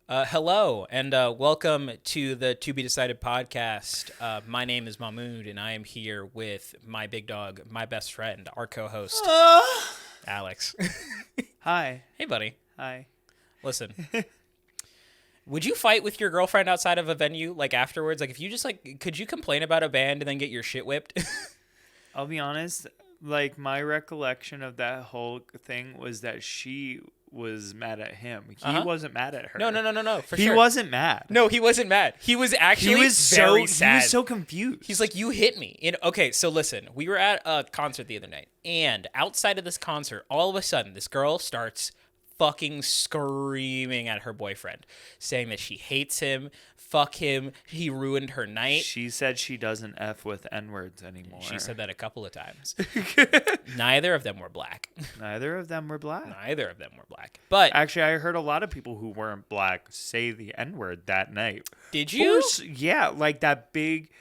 Hello, and welcome to the To Be Decided podcast. My name is Mahmoud, and I am here with my big dog, my best friend, our co-host, Alex. Hi. Hey, buddy. Hi. Listen, would you fight with your girlfriend outside of a venue, like afterwards? Like, if you just could you complain about a band and then get your shit whipped? I'll be honest, like my recollection of that whole thing was that she was mad at him. He wasn't mad at her. No. He sure. wasn't mad. No, he wasn't mad. He was actually very sad. He was so confused. He's like, you hit me. Okay, so listen, we were at a concert the other night, and outside of this concert, all of a sudden, this girl starts fucking screaming at her boyfriend, saying that she hates him, fuck him, he ruined her night. She said she doesn't F with N-words anymore. She said that a couple of times. Neither of them were black. Neither of them were black. Neither of them were black. But actually, I heard a lot of people who weren't black say the N-word that night. Did you? Yeah, like that big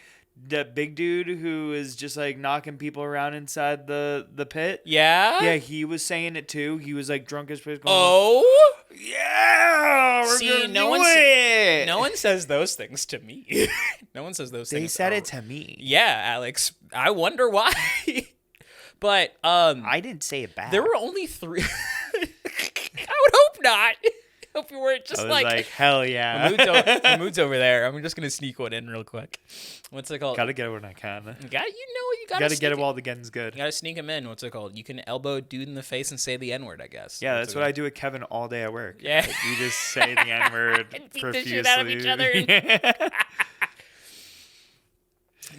dude who is just like knocking people around inside the pit. Yeah? Yeah, he was saying it too. He was like drunk as piss. Oh? Yeah! See, no one says those things to me. No one says those things. They said it to me. Yeah, Alex. I wonder why. But I didn't say it back. There were only 3. I would hope not. Hope you weren't just I was like hell yeah. Mahmoud's over there. I'm just gonna sneak one in real quick. What's it called? Gotta get it when I can. You gotta get it while the getting's good. You gotta sneak him in. What's it called? You can elbow a dude in the face and say the N-word, I guess. Yeah, that's what I do with Kevin all day at work. Yeah. Like, we just say the N-word and beat profusely. the shit out of each other.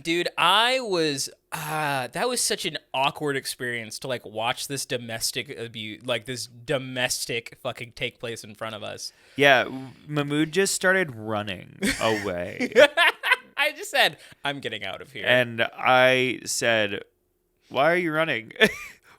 Dude, I was that was such an awkward experience to like watch this domestic abuse, like this domestic fucking take place in front of us. Yeah, Mahmoud just started running away. I just said, I'm getting out of here. And I said, why are you running?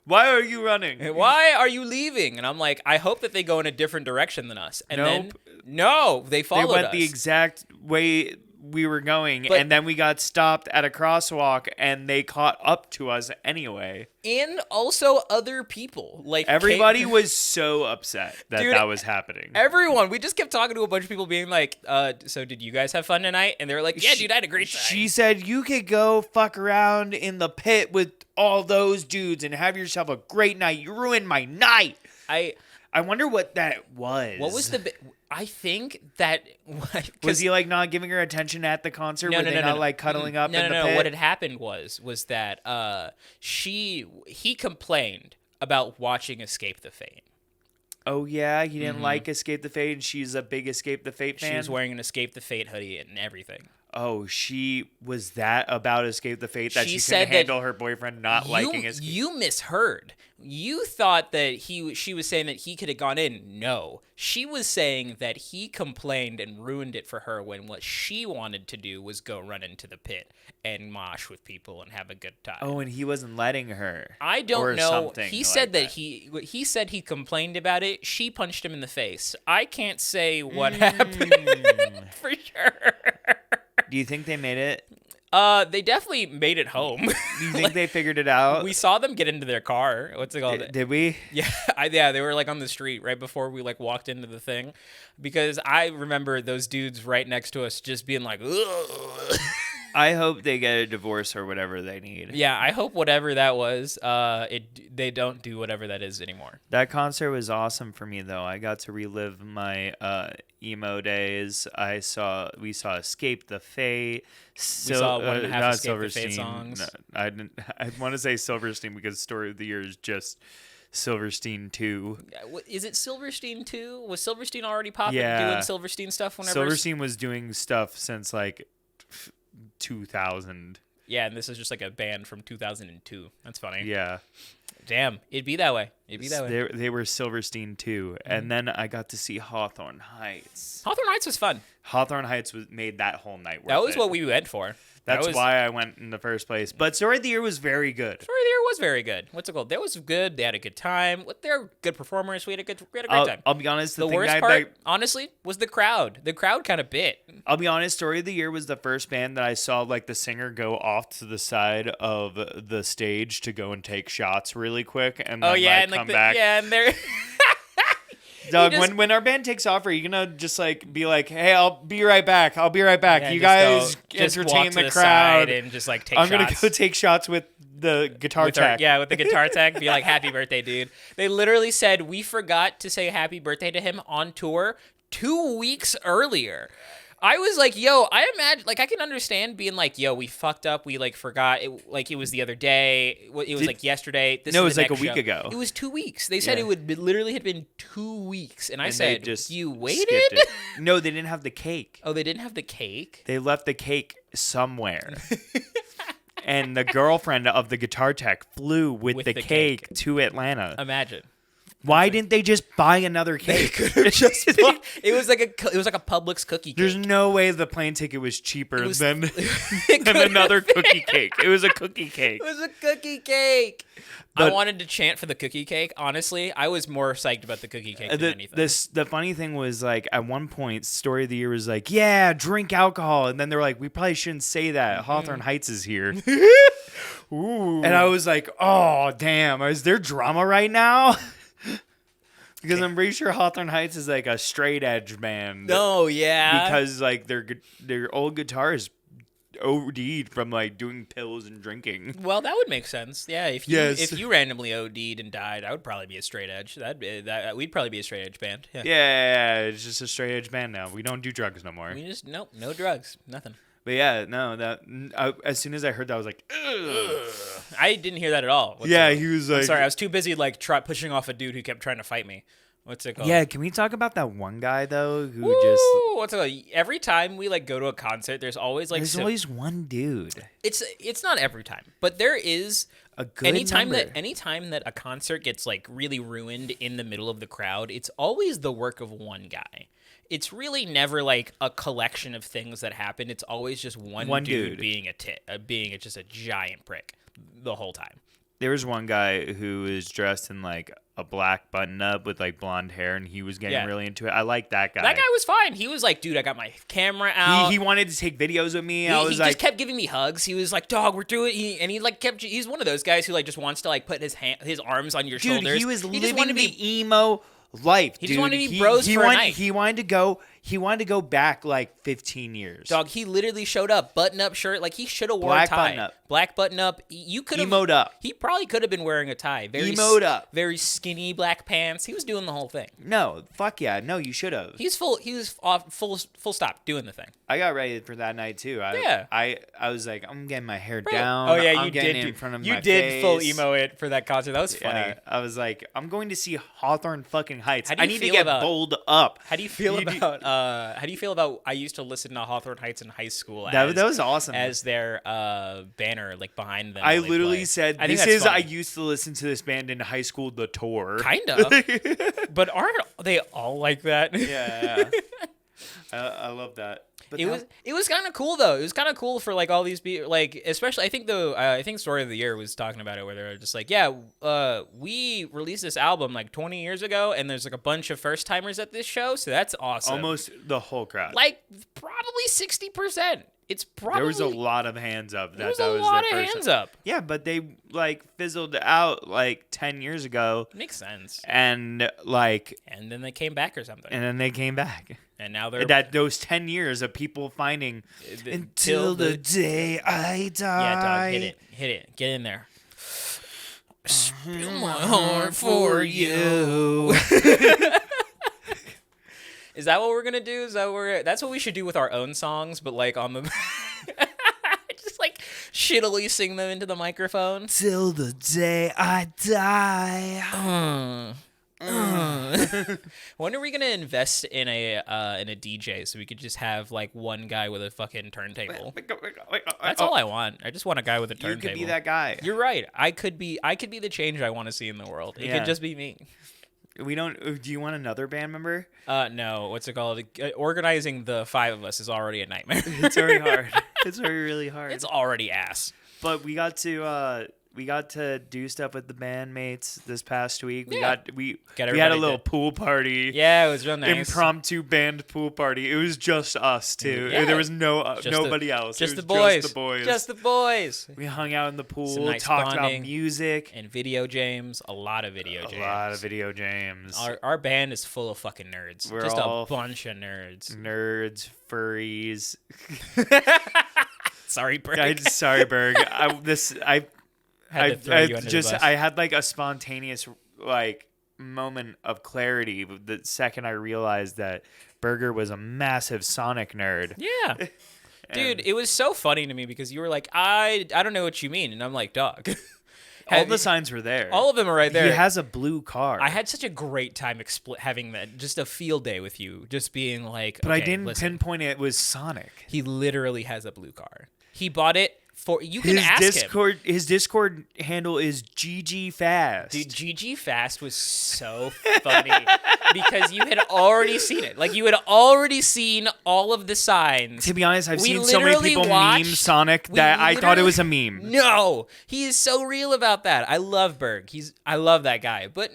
Why are you running? Why are you leaving? And I'm like, I hope that they go in a different direction than us. And nope. No, they followed us. They went the exact way we were going, and then we got stopped at a crosswalk, and they caught up to us anyway. And also other people. Like everybody was so upset that that was happening. Everyone. We just kept talking to a bunch of people being like, so did you guys have fun tonight? And they were like, yeah, dude, I had a great time. She said, you could go fuck around in the pit with all those dudes and have yourself a great night. You ruined my night. I wonder what that was. What was I think that was he like not giving her attention at the concert? Were they not like cuddling up in the pit? What had happened was that he complained about watching Escape the Fate. Oh yeah, he didn't like Escape the Fate, and she's a big Escape the Fate fan. She was wearing an Escape the Fate hoodie and everything. Oh, she was that about Escape the Fate that she couldn't handle her boyfriend not liking Escape. You misheard. You thought that she was saying that he could have gone in. No. She was saying that he complained and ruined it for her when what she wanted to do was go run into the pit and mosh with people and have a good time. Oh, and he wasn't letting her. I don't know. He said that he said he complained about it. She punched him in the face. I can't say what happened for sure. Do you think they made it? They definitely made it home. Do you think they figured it out? We saw them get into their car. What's it called? Did we? Yeah, yeah. They were like on the street right before we like walked into the thing, because I remember those dudes right next to us just being like, ugh. I hope they get a divorce or whatever they need. Yeah, I hope whatever that was, they don't do whatever that is anymore. That concert was awesome for me though. I got to relive my emo days. We saw Escape the Fate. We saw 1.5 Escape the Fate songs. No, I want to say Silverstein because Story of the Year is just Silverstein 2. Is it Silverstein 2? Was Silverstein already popping doing Silverstein stuff whenever? Silverstein was doing stuff since like 2000. Yeah, and this is just like a band from 2002. That's funny. Yeah. Damn, it'd be that way. They were Silverstein too, and then I got to see Hawthorne Heights. Hawthorne Heights was fun. Hawthorne Heights made that whole night worth it. That was what we went for. That's why I went in the first place. But Story of the Year was very good. Story of the Year was very good. What's it called? That was good. They had a good time. They're good performers. We had a great time. I'll be honest. The worst part, honestly, was the crowd. The crowd kind of bit. I'll be honest. Story of the Year was the first band that I saw like the singer go off to the side of the stage to go and take shots really quick, and then come back. Yeah, and they're. Dog, when our band takes off, are you gonna just like be like, "Hey, I'll be right back. I'll be right back. You guys entertain the crowd and just like take I'm shots. gonna go take shots with the guitar tech." With the guitar tech. Be like, "Happy birthday, dude." They literally said we forgot to say happy birthday to him on tour 2 weeks earlier. I was like, yo, I imagine, like, I can understand being like, yo, we fucked up, we, like, forgot, it was the other day, it was, like, yesterday. No, it was, like, a week ago. It was 2 weeks. They said it would literally had been 2 weeks, and I said, you waited? It. No, they didn't have the cake. Oh, they didn't have the cake? They left the cake somewhere. And the girlfriend of the guitar tech flew with the cake to Atlanta. Imagine. Why didn't they just buy another cake? It was like a Publix cookie cake. There's no way the plane ticket was cheaper than another cookie cake. It was a cookie cake. It was a cookie cake. But I wanted to chant for the cookie cake. Honestly, I was more psyched about the cookie cake than anything. The funny thing was, like, at one point, Story of the Year was like, yeah, drink alcohol. And then they're like, we probably shouldn't say that. Hawthorne Heights is here. Ooh. And I was like, oh, damn. Is there drama right now? Because I'm pretty sure Hawthorne Heights is like a straight edge band. Oh, yeah. Because like their old guitars OD'd from like doing pills and drinking. Well, that would make sense. Yeah, if you randomly OD'd and died, I would probably be a straight edge. We'd probably be a straight edge band. Yeah, it's just a straight edge band now. We don't do drugs no more. We just no drugs, nothing. But yeah, no, as soon as I heard that, I was like, ugh. I didn't hear that at all. He was like, I'm sorry, I was too busy like pushing off a dude who kept trying to fight me. What's it called? Yeah, can we talk about that one guy though who what's it called? Every time we like go to a concert, there's always like always one dude. It's not every time, but there is a good anytime number. that a concert gets like really ruined in the middle of the crowd, it's always the work of one guy. It's really never like a collection of things that happen. It's always just one dude being just a giant prick the whole time. There was one guy who was dressed in like a black button up with like blonde hair, and he was getting really into it. I like that guy. That guy was fine. He was like, dude, I got my camera out. He wanted to take videos of me. He just kept giving me hugs. He was like, dog, we're doing it. He like kept. He's one of those guys who like just wants to like put his arms on your shoulders. He was living the emo life. He just wanted to be bros for a night. He wanted to go back like 15 years. Dog, he literally showed up, button-up shirt. Like, he should have worn a tie. Black button-up. You could have... Emoed up. He probably could have been wearing a tie. Emoed up. Very skinny black pants. He was doing the whole thing. No, fuck yeah. No, you should have. He was full stop doing the thing. I got ready for that night, too. I was like, I'm getting my hair down. Oh, yeah, I'm getting it in front of my face. You did full emo it for that concert. That was funny. Yeah, I was like, I'm going to see Hawthorne fucking Heights. I need to get bowled up. How do you feel about I used to listen to Hawthorne Heights in high school. That was awesome. As their banner, like behind them. I literally said, I used to listen to this band in high school, The Tour. Kind of. But aren't they all like that? Yeah. I love that. But it was kind of cool though. It was kind of cool for like all these people, like especially I think Story of the Year was talking about it where they're just like, yeah, we released this album like 20 years ago, and there's like a bunch of first timers at this show, so that's awesome. Almost the whole crowd. Like probably 60%. It's probably there was a lot of hands up. There was a lot of hands up. Yeah, but they like fizzled out like 10 years ago. Makes sense. And then they came back or something. And then they came back. And now they're those 10 years of people finding until the day I die. Yeah, dog, hit it, get in there. Spill my heart for you. Is that what we're gonna do? That's what we should do with our own songs, but like on the just like shittily sing them into the microphone. Till the day I die. When are we gonna invest in a DJ so we could just have like one guy with a fucking turntable? That's all I want. I just want a guy with a turntable. You could be that guy. You're right. I could be the change I want to see in the world. It could just be me. We don't. Do you want another band member? No. What's it called? Organizing the 5 of us is already a nightmare. It's very hard. It's really hard. It's already ass. But we got to we got to do stuff with the bandmates this past week. Yeah. We Get had a everybody little to- pool party. Yeah, it was real nice. Impromptu band pool party. It was just us two. Yeah. There was Just nobody else. Just It the was boys. Just the boys. Just the boys. We hung out in the pool, Some nice talked bonding. about music. And video games. A lot of video games. A lot of video games. Our band is full of fucking nerds. We're Just all a bunch of nerds. Nerds, furries. Sorry, Berg. Sorry, Berg. Had to throw you under the bus. I had like a spontaneous like moment of clarity the second I realized that Berger was a massive Sonic nerd. Yeah. Dude, it was so funny to me because you were like, I don't know what you mean. And I'm like, dog. All the signs were there. All of them are right there. He has a blue car. I had such a great time having that, just a field day with you, just being like, but okay, I didn't listen, pinpoint it was Sonic. He literally has a blue car. He bought it for, you can ask him. His Discord handle is GG Fast. Dude, GG Fast was so funny because you had already seen it. Like, you had already seen all of the signs. To be honest, I've We seen so many literally people watched- meme Sonic we that I thought it literally- was a meme. No, he is so real about that. I love Berg. I love that guy. But,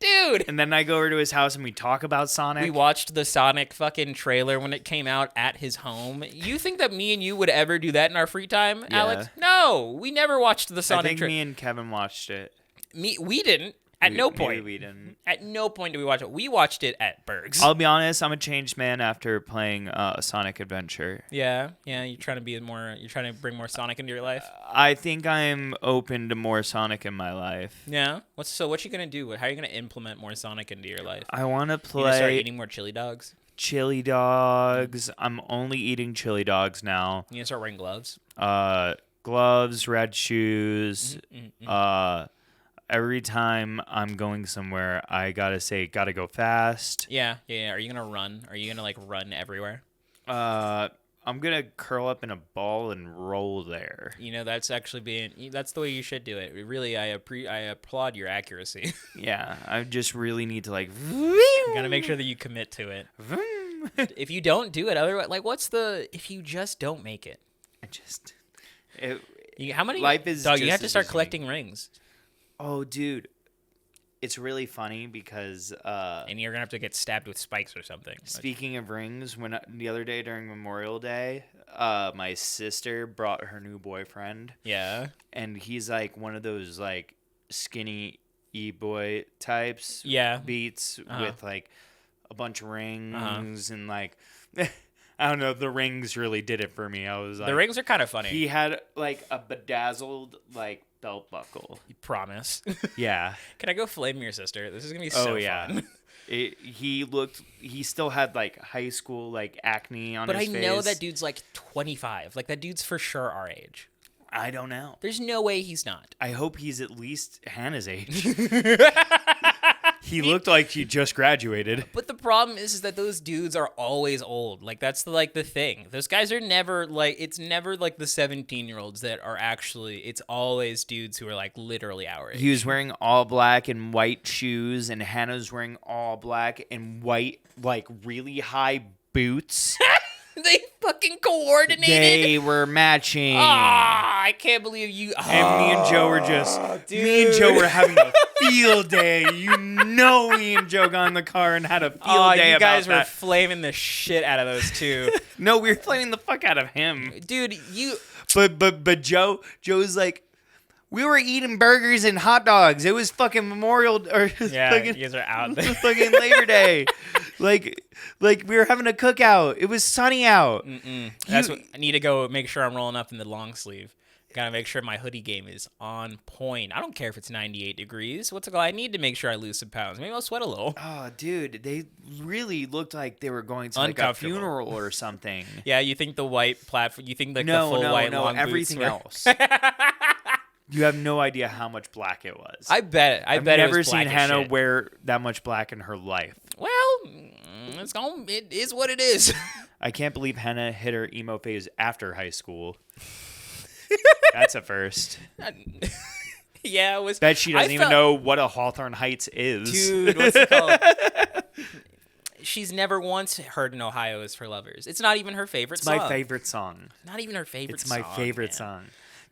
dude. And then I go over to his house and we talk about Sonic. We watched the Sonic fucking trailer when it came out at his home. You think that me and you would ever do that in our free time, Yeah. Alex? No, we never watched the Sonic I think trailer. me and Kevin watched it. We didn't. At no Maybe point. we didn't. At no point did we watch it. We watched it at Berg's. I'll be honest, I'm a changed man after playing a Sonic Adventure. Yeah. You're trying to bring more Sonic into your life. I think I'm open to more Sonic in my life. Yeah. What you gonna do? How are you gonna implement more Sonic into your life? I want to You gonna start play eating more chili dogs? chili dogs. I'm only eating chili dogs now. You gonna start wearing gloves? Gloves, red shoes. Mm-mm. Every time I'm going somewhere, I gotta go fast. Yeah. Are you gonna run? Are you gonna like run everywhere? I'm gonna curl up in a ball and roll there. You know, that's the way you should do it. Really, I applaud your accuracy. Yeah, I just really need to like. You gotta make sure that you commit to it. If you don't do it, otherwise, like, if you just don't make it? How many? Life is dog. You just have to as start easy. collecting rings, Oh, dude, it's really funny because and you're gonna have to get stabbed with spikes or something. speaking of rings, when the other day during Memorial Day, my sister brought her new boyfriend, Yeah. and he's like one of those like skinny e-boy types. Yeah. Beats Uh-huh. with like a bunch of rings and like I don't know, the rings really did it for me. I was like, The rings are kind of funny. he had like a bedazzled like belt buckle. You promise. Yeah. Can I go flame your sister? This is gonna be so fun. He still had like high school like acne on But his I face. know that dude's like 25. Like, that dude's for sure our age. I don't know. There's no way he's not. I hope he's at least Hannah's age. He looked like he just graduated. But the problem is that those dudes are always old. Like, that's the thing. Those guys are never like, it's never like the 17-year-olds that are actually, it's always dudes who are like literally our age. He was wearing all black and white shoes, and Hannah's wearing all black and white, like really high boots. They fucking coordinated. They were matching. Ah, I can't believe you. And me and Joe were me and Joe were having a field day. You know, me and Joe got in the car and had a field day you guys about were that. flaming the shit out of those two. No, we were flaming the fuck out of him. Dude, you. But Joe's like, we were eating burgers and hot dogs. It was fucking Memorial or Yeah, fucking, you guys are out there. fucking Labor Day. like we were having a cookout. It was sunny out. That's what I need to go make sure I'm rolling up in the long sleeve. Gotta make sure my hoodie game is on point. I don't care if it's 98 degrees. What's it called? I need to make sure I lose some pounds. Maybe I'll sweat a little. Oh, dude, they really looked like they were going to like a Uncomfortable. funeral or something. Yeah, you think the white platform? You think like the No, full white no, long everything boots were- else. You have no idea how much black it was. I bet. I've bet never it was seen black as Hannah shit. wear that much black in her life. Well, it is what it is. I can't believe Hannah hit her emo phase after high school. That's a first. Yeah, it was. Bet she doesn't I even felt- know what a Hawthorne Heights is. Dude, what's it called? She's never once heard "In Ohio Is for Lovers." It's not even her favorite It's song. my favorite song. Not even her favorite It's song. my favorite man. song.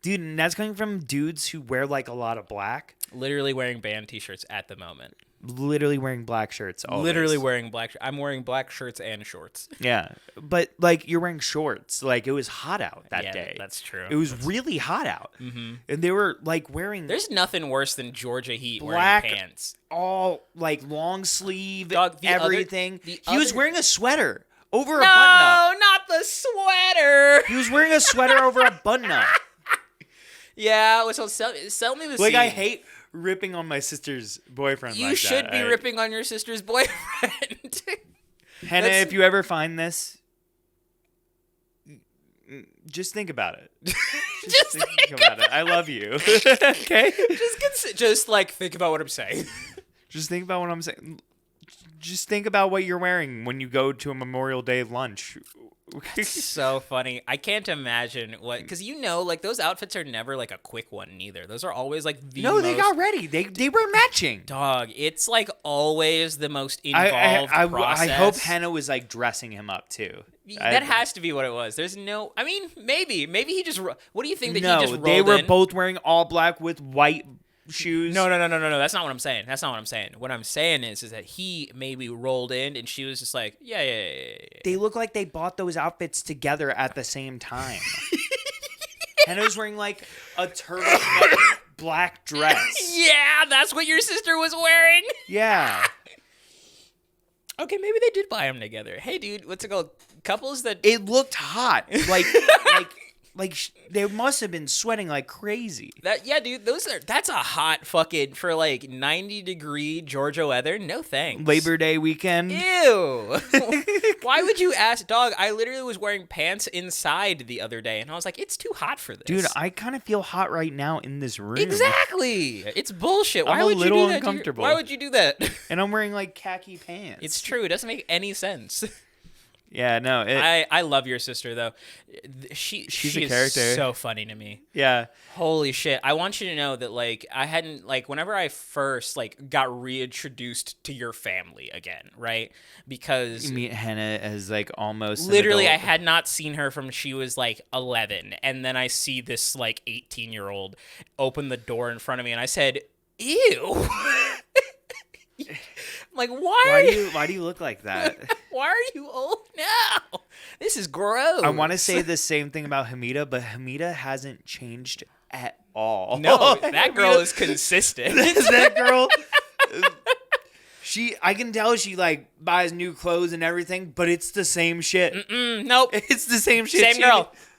Dude, and that's coming from dudes who wear like a lot of black. Literally wearing band t-shirts at the moment. Literally wearing black shirts. Always. Literally wearing black. I'm wearing black shirts and shorts. Yeah, but like you're wearing shorts. Like it was hot out that day. That's true. It was really hot out, and they were like wearing. There's nothing worse than Georgia heat black wearing pants. All like long sleeve, Dog, everything. He was wearing a sweater over a No, button-up. not the sweater. He was wearing a sweater over a button-up. Yeah, so sell me the Like scene. I hate ripping on my sister's boyfriend. You like should that. be ripping on your sister's boyfriend. Hannah, if you ever find this, just think about it. Just think about it. I love you. Okay? Just like think about what I'm saying. Just think about what I'm saying. Just think about what you're wearing when you go to a Memorial Day lunch. So funny. I can't imagine what, because like those outfits are never like a quick one either. Those are always like the No, they got ready. They were matching. Dog, it's like always the most involved process. I hope Hannah was like dressing him up too. That has to be what it was. There's no, I mean, maybe he just, what do you think that he just rolled they were in? both wearing all black with white shoes. No. That's not what I'm saying. What I'm saying is that he maybe rolled in and she was just like, yeah. They look like they bought those outfits together at the same time. Hannah was wearing like a turtleneck black dress. Yeah, that's what your sister was wearing. Yeah. Okay, maybe they did buy them together. Hey, dude, what's it called? Couples that... It looked hot. Like they must have been sweating like crazy. Yeah, dude, that's a hot fucking, for like 90-degree Georgia weather. No thanks. Labor Day weekend. Ew. Why would you ask? Dog, I literally was wearing pants inside the other day, and I was like, it's too hot for this. Dude, I kind of feel hot right now in this room. Exactly. It's bullshit. Why I'm would a little you do that? uncomfortable. Why would you do that? And I'm wearing like khaki pants. It's true. It doesn't make any sense. Yeah, no. I love your sister though. She's a character. Is so funny to me. Yeah. Holy shit. I want you to know that like I hadn't like whenever I first like got reintroduced to your family again, right? Because You meet Hannah as like almost an literally I adult. had not seen her from she was like 11, and then I see this like 18-year-old open the door in front of me and I said, "Ew." I'm like, Why do you look like that? Why are you old now? This is gross. I want to say the same thing about Hamida, but Hamida hasn't changed at all. No, that girl is consistent. That girl, I can tell she like buys new clothes and everything, but it's the same shit. Nope. It's the same shit.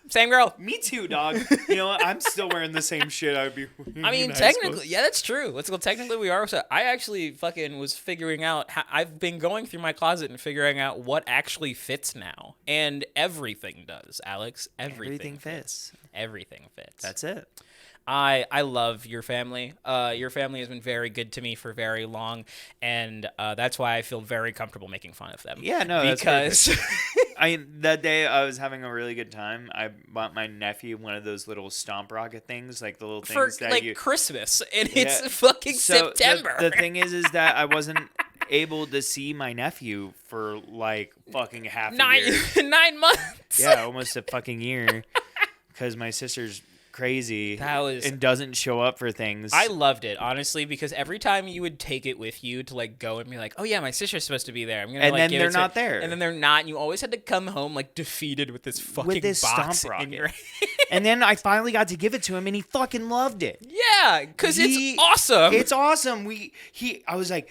Same girl. Me too, dog. You know what? I'm still wearing the same shit I would be wearing. I mean, in high technically, school. yeah, that's true. Let's go. Technically, we are. So I actually fucking was figuring out. I've been going through my closet and figuring out what actually fits now, and everything does, Alex. Everything fits. Everything fits. That's it. I love your family. Your family has been very good to me for very long, and that's why I feel very comfortable making fun of them. Yeah, no, because that day I was having a really good time. I bought my nephew one of those little stomp rocket things, like the little for things that like Christmas, and it's fucking September. The thing is that I wasn't able to see my nephew for like fucking half a year. 9 months. Yeah, almost a fucking year, because my sister's crazy and doesn't show up for things. I loved it, honestly, because every time you would take it with you to like go and be like, oh yeah, my sister's supposed to be there, I'm gonna and like then give they're it to not her. there, and then they're not, and you always had to come home like defeated with this fucking box stomp rocket. in your And then I finally got to give it to him, and he fucking loved it. Yeah, because it's awesome. It's awesome. I was like,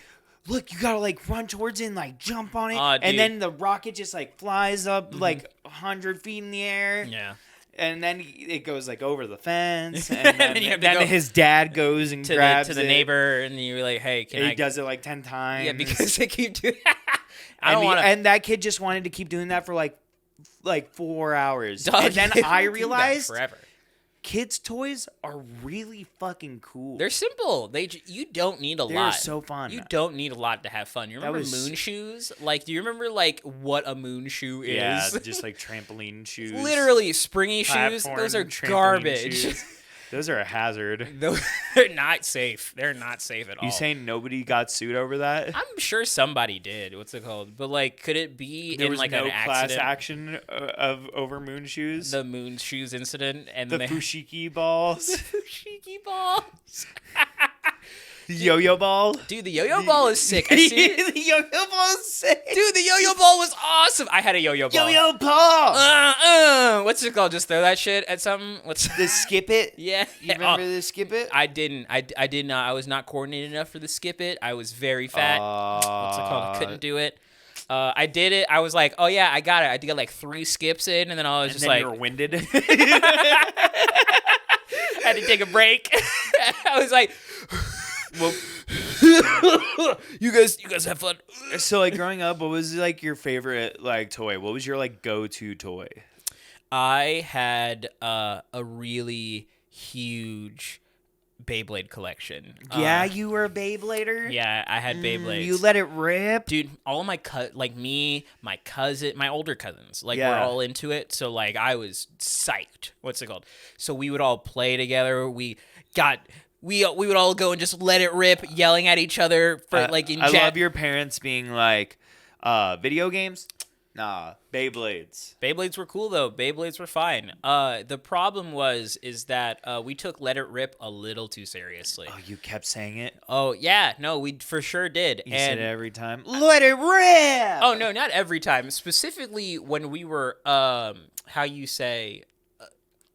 look, you gotta like run towards it and like jump on it, and then the rocket just like flies up like 100 feet in the air. Yeah. And then it goes like over the fence, and then, go his dad goes and grabs to the neighbor, and you're like, "Hey, he does it like 10 times." Yeah, because they keep doing. I don't want to. And that kid just wanted to keep doing that for like 4 hours. Dog, and then I realized forever. Kids' toys are really fucking cool. They're simple. You don't need a lot. They're so fun. You don't need a lot to have fun. You remember moon shoes? Like, do you remember like what a moon shoe is? Yeah, just like trampoline shoes. Literally springy shoes. Those are garbage. Those are a hazard. They're not safe. They're not safe at all. You saying nobody got sued over that? I'm sure somebody did. What's it called? But like, could it be There in was like no an class accident? action of over moon shoes. The moon shoes incident and The they fushigi balls. fushigi balls. The yo-yo ball. Dude, the yo-yo ball is sick. I see it. The yo-yo ball is sick. Dude, the yo-yo ball was awesome. I had a yo-yo ball. Yo-yo ball. What's it called? Just throw that shit at something. What's The skip it. Yeah. You remember the skip it? I didn't. I did not. I was not coordinated enough for the skip it. I was very fat. What's it called? I couldn't do it. I did it. I was like, oh yeah, I got it. I did get like 3 skips in, and then I was just like, you were winded. I had to take a break. I was like, Well, you guys have fun. so like growing up, what was like your favorite like toy? What was your like go-to toy? I had a really huge Beyblade collection. Yeah, you were a Beyblader. Yeah, I had Beyblades. You let it rip, Dude, all my like me, my cousin, my older cousins, like Yeah. we're all into it. So like I was psyched. What's it called? So we would all play together. We would all go and just let it rip, yelling at each other for like in I love your parents being like, video games? Nah, Beyblades. Beyblades were cool though. Beyblades were fine. The problem is that we took Let It Rip a little too seriously. Oh, you kept saying it? Oh yeah, no, we for sure did. You said it every time. Let it rip! Oh no, not every time. Specifically when we were how you say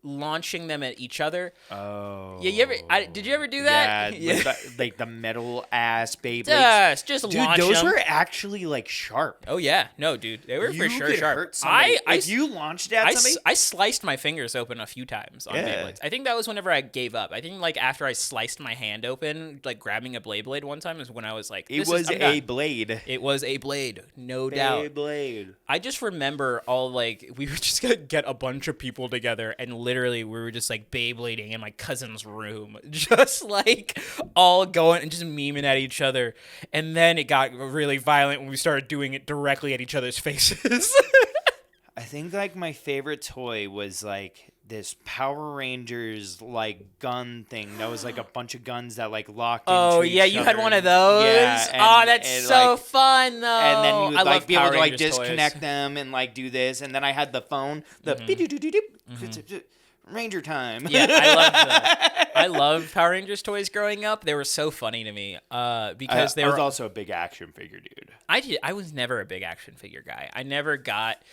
launching them at each other. Oh. Yeah, did you ever do that? Yeah, like the metal ass Beyblades. Yes, just Dude, launch those them. were actually like sharp. Oh yeah, no, dude, they were for You sure could sharp. hurt somebody. I If you launched at somebody. I sliced my fingers open a few times on Yeah. Beyblades. I think that was whenever I gave up. I think like after I sliced my hand open, like grabbing a Beyblade one time is when I was like, It was I'm a done. blade. It was a blade, no doubt. Beyblade. I just remember all like we were just gonna get a bunch of people together and literally we were just like Beyblading in my cousin's room, just like all going and just memeing at each other. And then it got really violent when we started doing it directly at each other's faces. I think like my favorite toy was like this Power Rangers like gun thing that was like a bunch of guns that like locked Oh into yeah, each you other. had one of those. Yeah, Oh, that's and, so like, fun though. and then you would I like love be able Power to like Rangers disconnect toys. them and like do this, and then I had the phone, the Ranger time. Yeah, I love Power Rangers toys growing up. They were so funny to me because they I were was also a big action figure dude. I was never a big action figure guy. I never got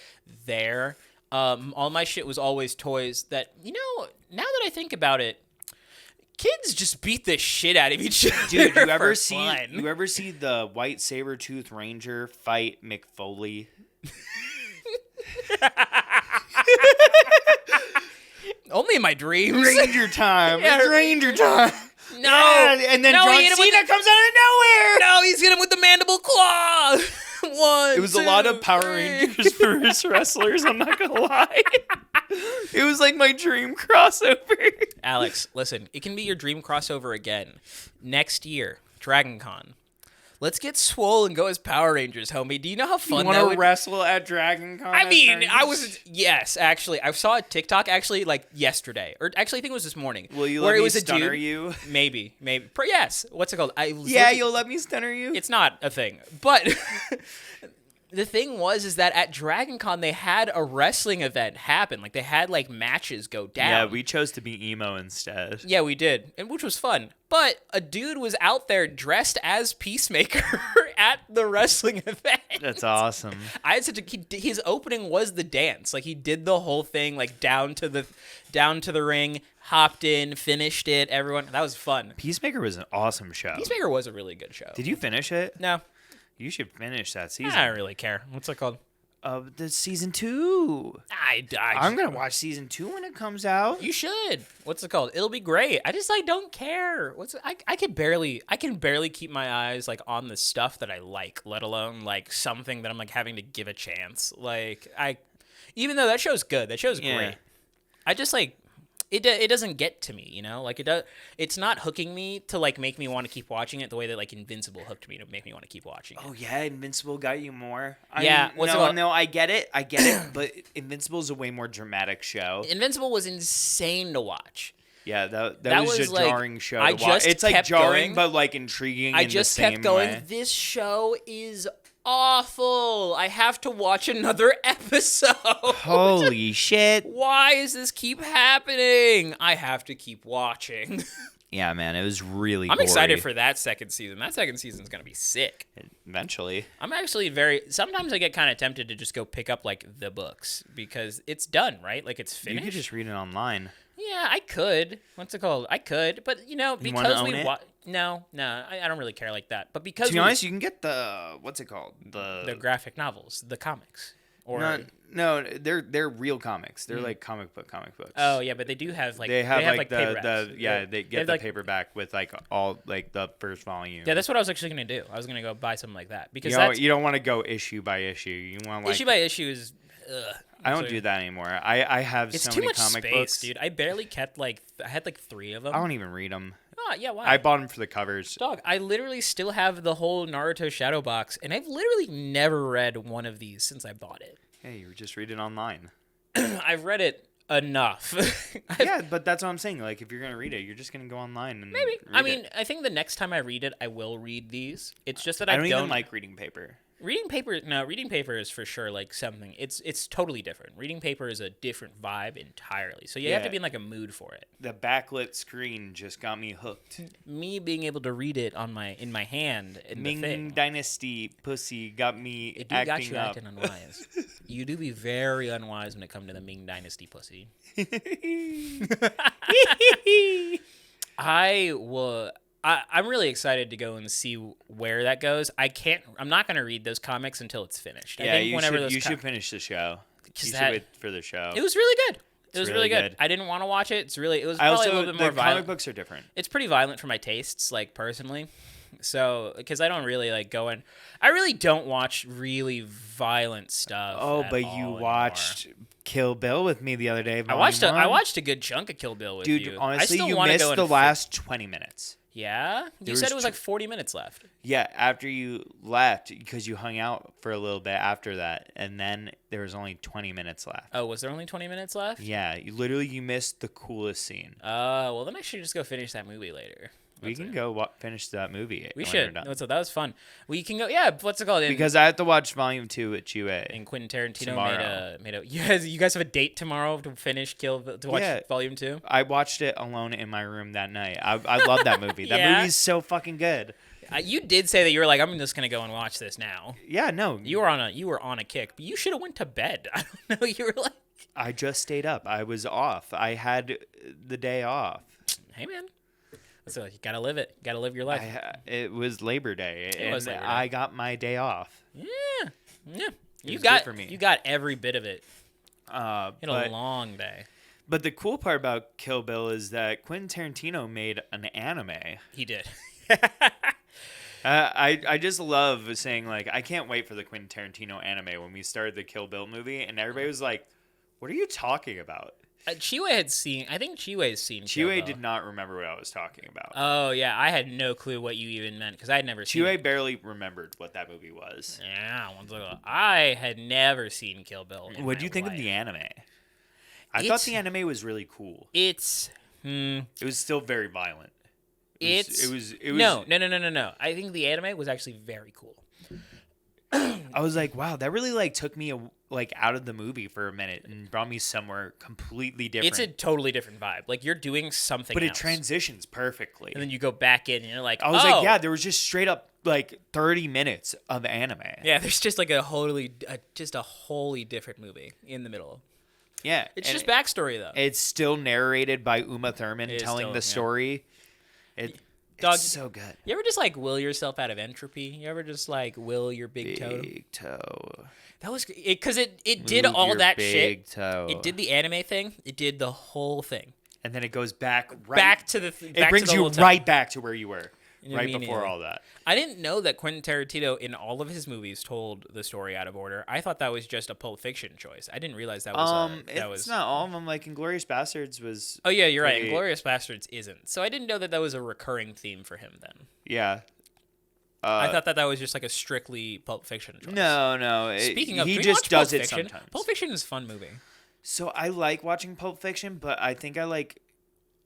there. All my shit was always toys that, you know, now that I think about it, kids just beat the shit out of each other. Dude, you for ever fun. see the white saber-tooth ranger fight McFoley? Only in my dreams. Ranger time. Yeah, It's Ranger time. No. Yeah, and then No, John he hit him with Cena comes out of nowhere. No, he's hit him with the mandible claw. One. It was a lot of Power three. Rangers versus wrestlers, I'm not gonna lie. It was like my dream crossover. Alex, listen, it can be your dream crossover again. Next year, Dragon Con. Let's get swole and go as Power Rangers, homie. Do you know how You fun want that to would wrestle at Dragon Con? I as mean, Rangers? I was yes, actually. I saw a TikTok actually like yesterday, or actually I think it was this morning. Will you where let it me was a stunner dude, you? Maybe. Yes. What's it called? You'll let me stunner you? It's not a thing, but the thing is that at Dragon Con they had a wrestling event happen. Like they had like matches go down. Yeah, we chose to be emo instead. Yeah, we did, and which was fun. But a dude was out there dressed as Peacemaker at the wrestling event. That's awesome. I had his opening was the dance. Like he did the whole thing, like down to the ring, hopped in, finished it. Everyone, that was fun. Peacemaker was an awesome show. Peacemaker was a really good show. Did you finish it? No, You should finish that season. I don't really care. What's it called? The season 2. I'm gonna watch season 2 when it comes out. You should. What's it called? It'll be great. I just like don't care. I can barely keep my eyes like on the stuff that I like, let alone like something that I'm like having to give a chance. Like even though that show's good, that show's great. I just like it doesn't get to me, you know? Like it's not hooking me to like make me want to keep watching it the way that like Invincible hooked me to make me want to keep watching it. Oh yeah, Invincible got you more. Yeah, No, I get it, but Invincible is a way more dramatic show. Invincible was insane to watch. Yeah, that That was was, a like, jarring show I to watch. just It's like kept jarring, going. but like intriguing. I in just the same kept going. way. This show is awful. I have to watch another episode. Holy shit! Why does this keep happening? I have to keep watching. Yeah, man, it was really. I'm gory. excited for that second season. That second season's gonna be sick. Eventually. I'm actually sometimes I get kind of tempted to just go pick up like the books because it's done, right? Like it's finished. You could just read it online. Yeah, I could. What's it called? I could, but because we no, I don't really care like that. But because to be honest, you can get the what's it called? The graphic novels, the comics, or no, they're real comics. They're like comic books. Oh yeah, but they do have like they have like paperbacks. they get the paperback with like all like the first volume. Yeah, that's what I was actually gonna do. I was gonna go buy something like that because you don't want to go issue by issue. You want like issue by issue is. I don't do that anymore. I have it's so too many much comic space, books, dude. I barely kept I had like 3 of them. I don't even read them. Oh yeah, why? I bought them for the covers. Dog, I literally still have the whole Naruto Shadow box, and I've literally never read one of these since I bought it. Hey, you were just reading online. I've read it enough. Yeah, but that's what I'm saying. Like, if you're gonna read it, you're just gonna go online and Maybe. read I mean, it. I think the next time I read it, I will read these. It's just that I don't even like reading paper. Reading paper. No, reading paper is for sure like something. It's totally different. Reading paper is a different vibe entirely. So you have to be in like a mood for it. The backlit screen just got me hooked. Me being able to read it in my hand in the Ming thing. Dynasty pussy got me It do acting got you up. acting unwise. You do be very unwise when it comes to the Ming Dynasty pussy. I'm really excited to go and see where that goes. I'm not going to read those comics until it's finished. Yeah, I think you should finish the show. You should wait for the show. It was really good. It was really really good. I didn't want to watch it. It was I probably also, a little bit more the violent. comic books are different. It's pretty violent for my tastes, like personally. So, because I don't really like going, I really don't watch really violent stuff. Oh, at but all you anymore. watched Kill Bill with me the other day. I watched a good chunk of Kill Bill with you. Dude, honestly, I still you wanna missed go the and last 20 minutes. Yeah? You said it was like 40 minutes left. Yeah, after you left, because you hung out for a little bit after that, and then there was only 20 minutes left. Oh, was there only 20 minutes left? Yeah, you missed the coolest scene. Well, then I should just go finish that movie later. We can go finish that movie. We when should. we're done. That was fun. We can go. Yeah, what's it called? Because I have to watch Volume 2 at UA. And Quentin Tarantino Tomorrow. made a. You guys have a date tomorrow to finish to watch Volume 2. I watched it alone in my room that night. I love that movie. That Yeah? movie's so fucking good. You did say that you were like, I'm just gonna go and watch this now. Yeah, no. You were on a kick, but you should have went to bed. I don't know. You were like, I just stayed up. I was off. I had the day off. hey man, so you gotta live it. You gotta live your life. It was Labor Day, and was Labor Day. I got my day off. Yeah. You was got good for me. You got every bit of it. You had But a long day. the cool part about Kill Bill is that Quentin Tarantino made an anime. He did. I just love saying, like, I can't wait for the Quentin Tarantino anime when we started the Kill Bill movie, and everybody was like, what are you talking about? Chiwe had seen. I think Chiwe's seen. Kill Chiwe Bill. did not remember what I was talking about. Oh yeah, I had no clue what you even meant because I had never seen. Chiwe barely remembered what that movie was. Yeah, I had never seen Kill Bill. What do you think of the anime? I thought the anime was really cool. It's. It was still very violent. It was no. I think the anime was actually very cool. I was like, wow, that really like took me out of the movie for a minute and brought me somewhere completely different. It's a totally different vibe. Like you're doing something, but else. it transions perfectly. And then you go back in, and you're like, I was like, yeah, there was just straight up like 30 minutes of anime. Yeah, there's just like a wholly different movie in the middle. Yeah, it's just backstory though. It's still narrated by Uma Thurman telling the story. Dog, it's so good. You ever just like will yourself out of entropy? You ever just like will your big toe? Big toe. That was because it did all that big shit. Toe. It did the anime thing. It did the whole thing. And then it goes back to the. It brings you right back to where you were. Right before all that. I didn't know that Quentin Tarantino in all of his movies told the story out of order. I thought that was just a Pulp Fiction choice. I didn't realize that was it's not all of them. Like Inglourious Bastards was. Oh yeah, you're right. Inglourious Bastards isn't. So I didn't know that was a recurring theme for him then. Yeah. I thought that was just like a strictly Pulp Fiction choice. No. Speaking of, he just does it sometimes. Pulp Fiction is a fun movie. So I like watching Pulp Fiction, but I think I like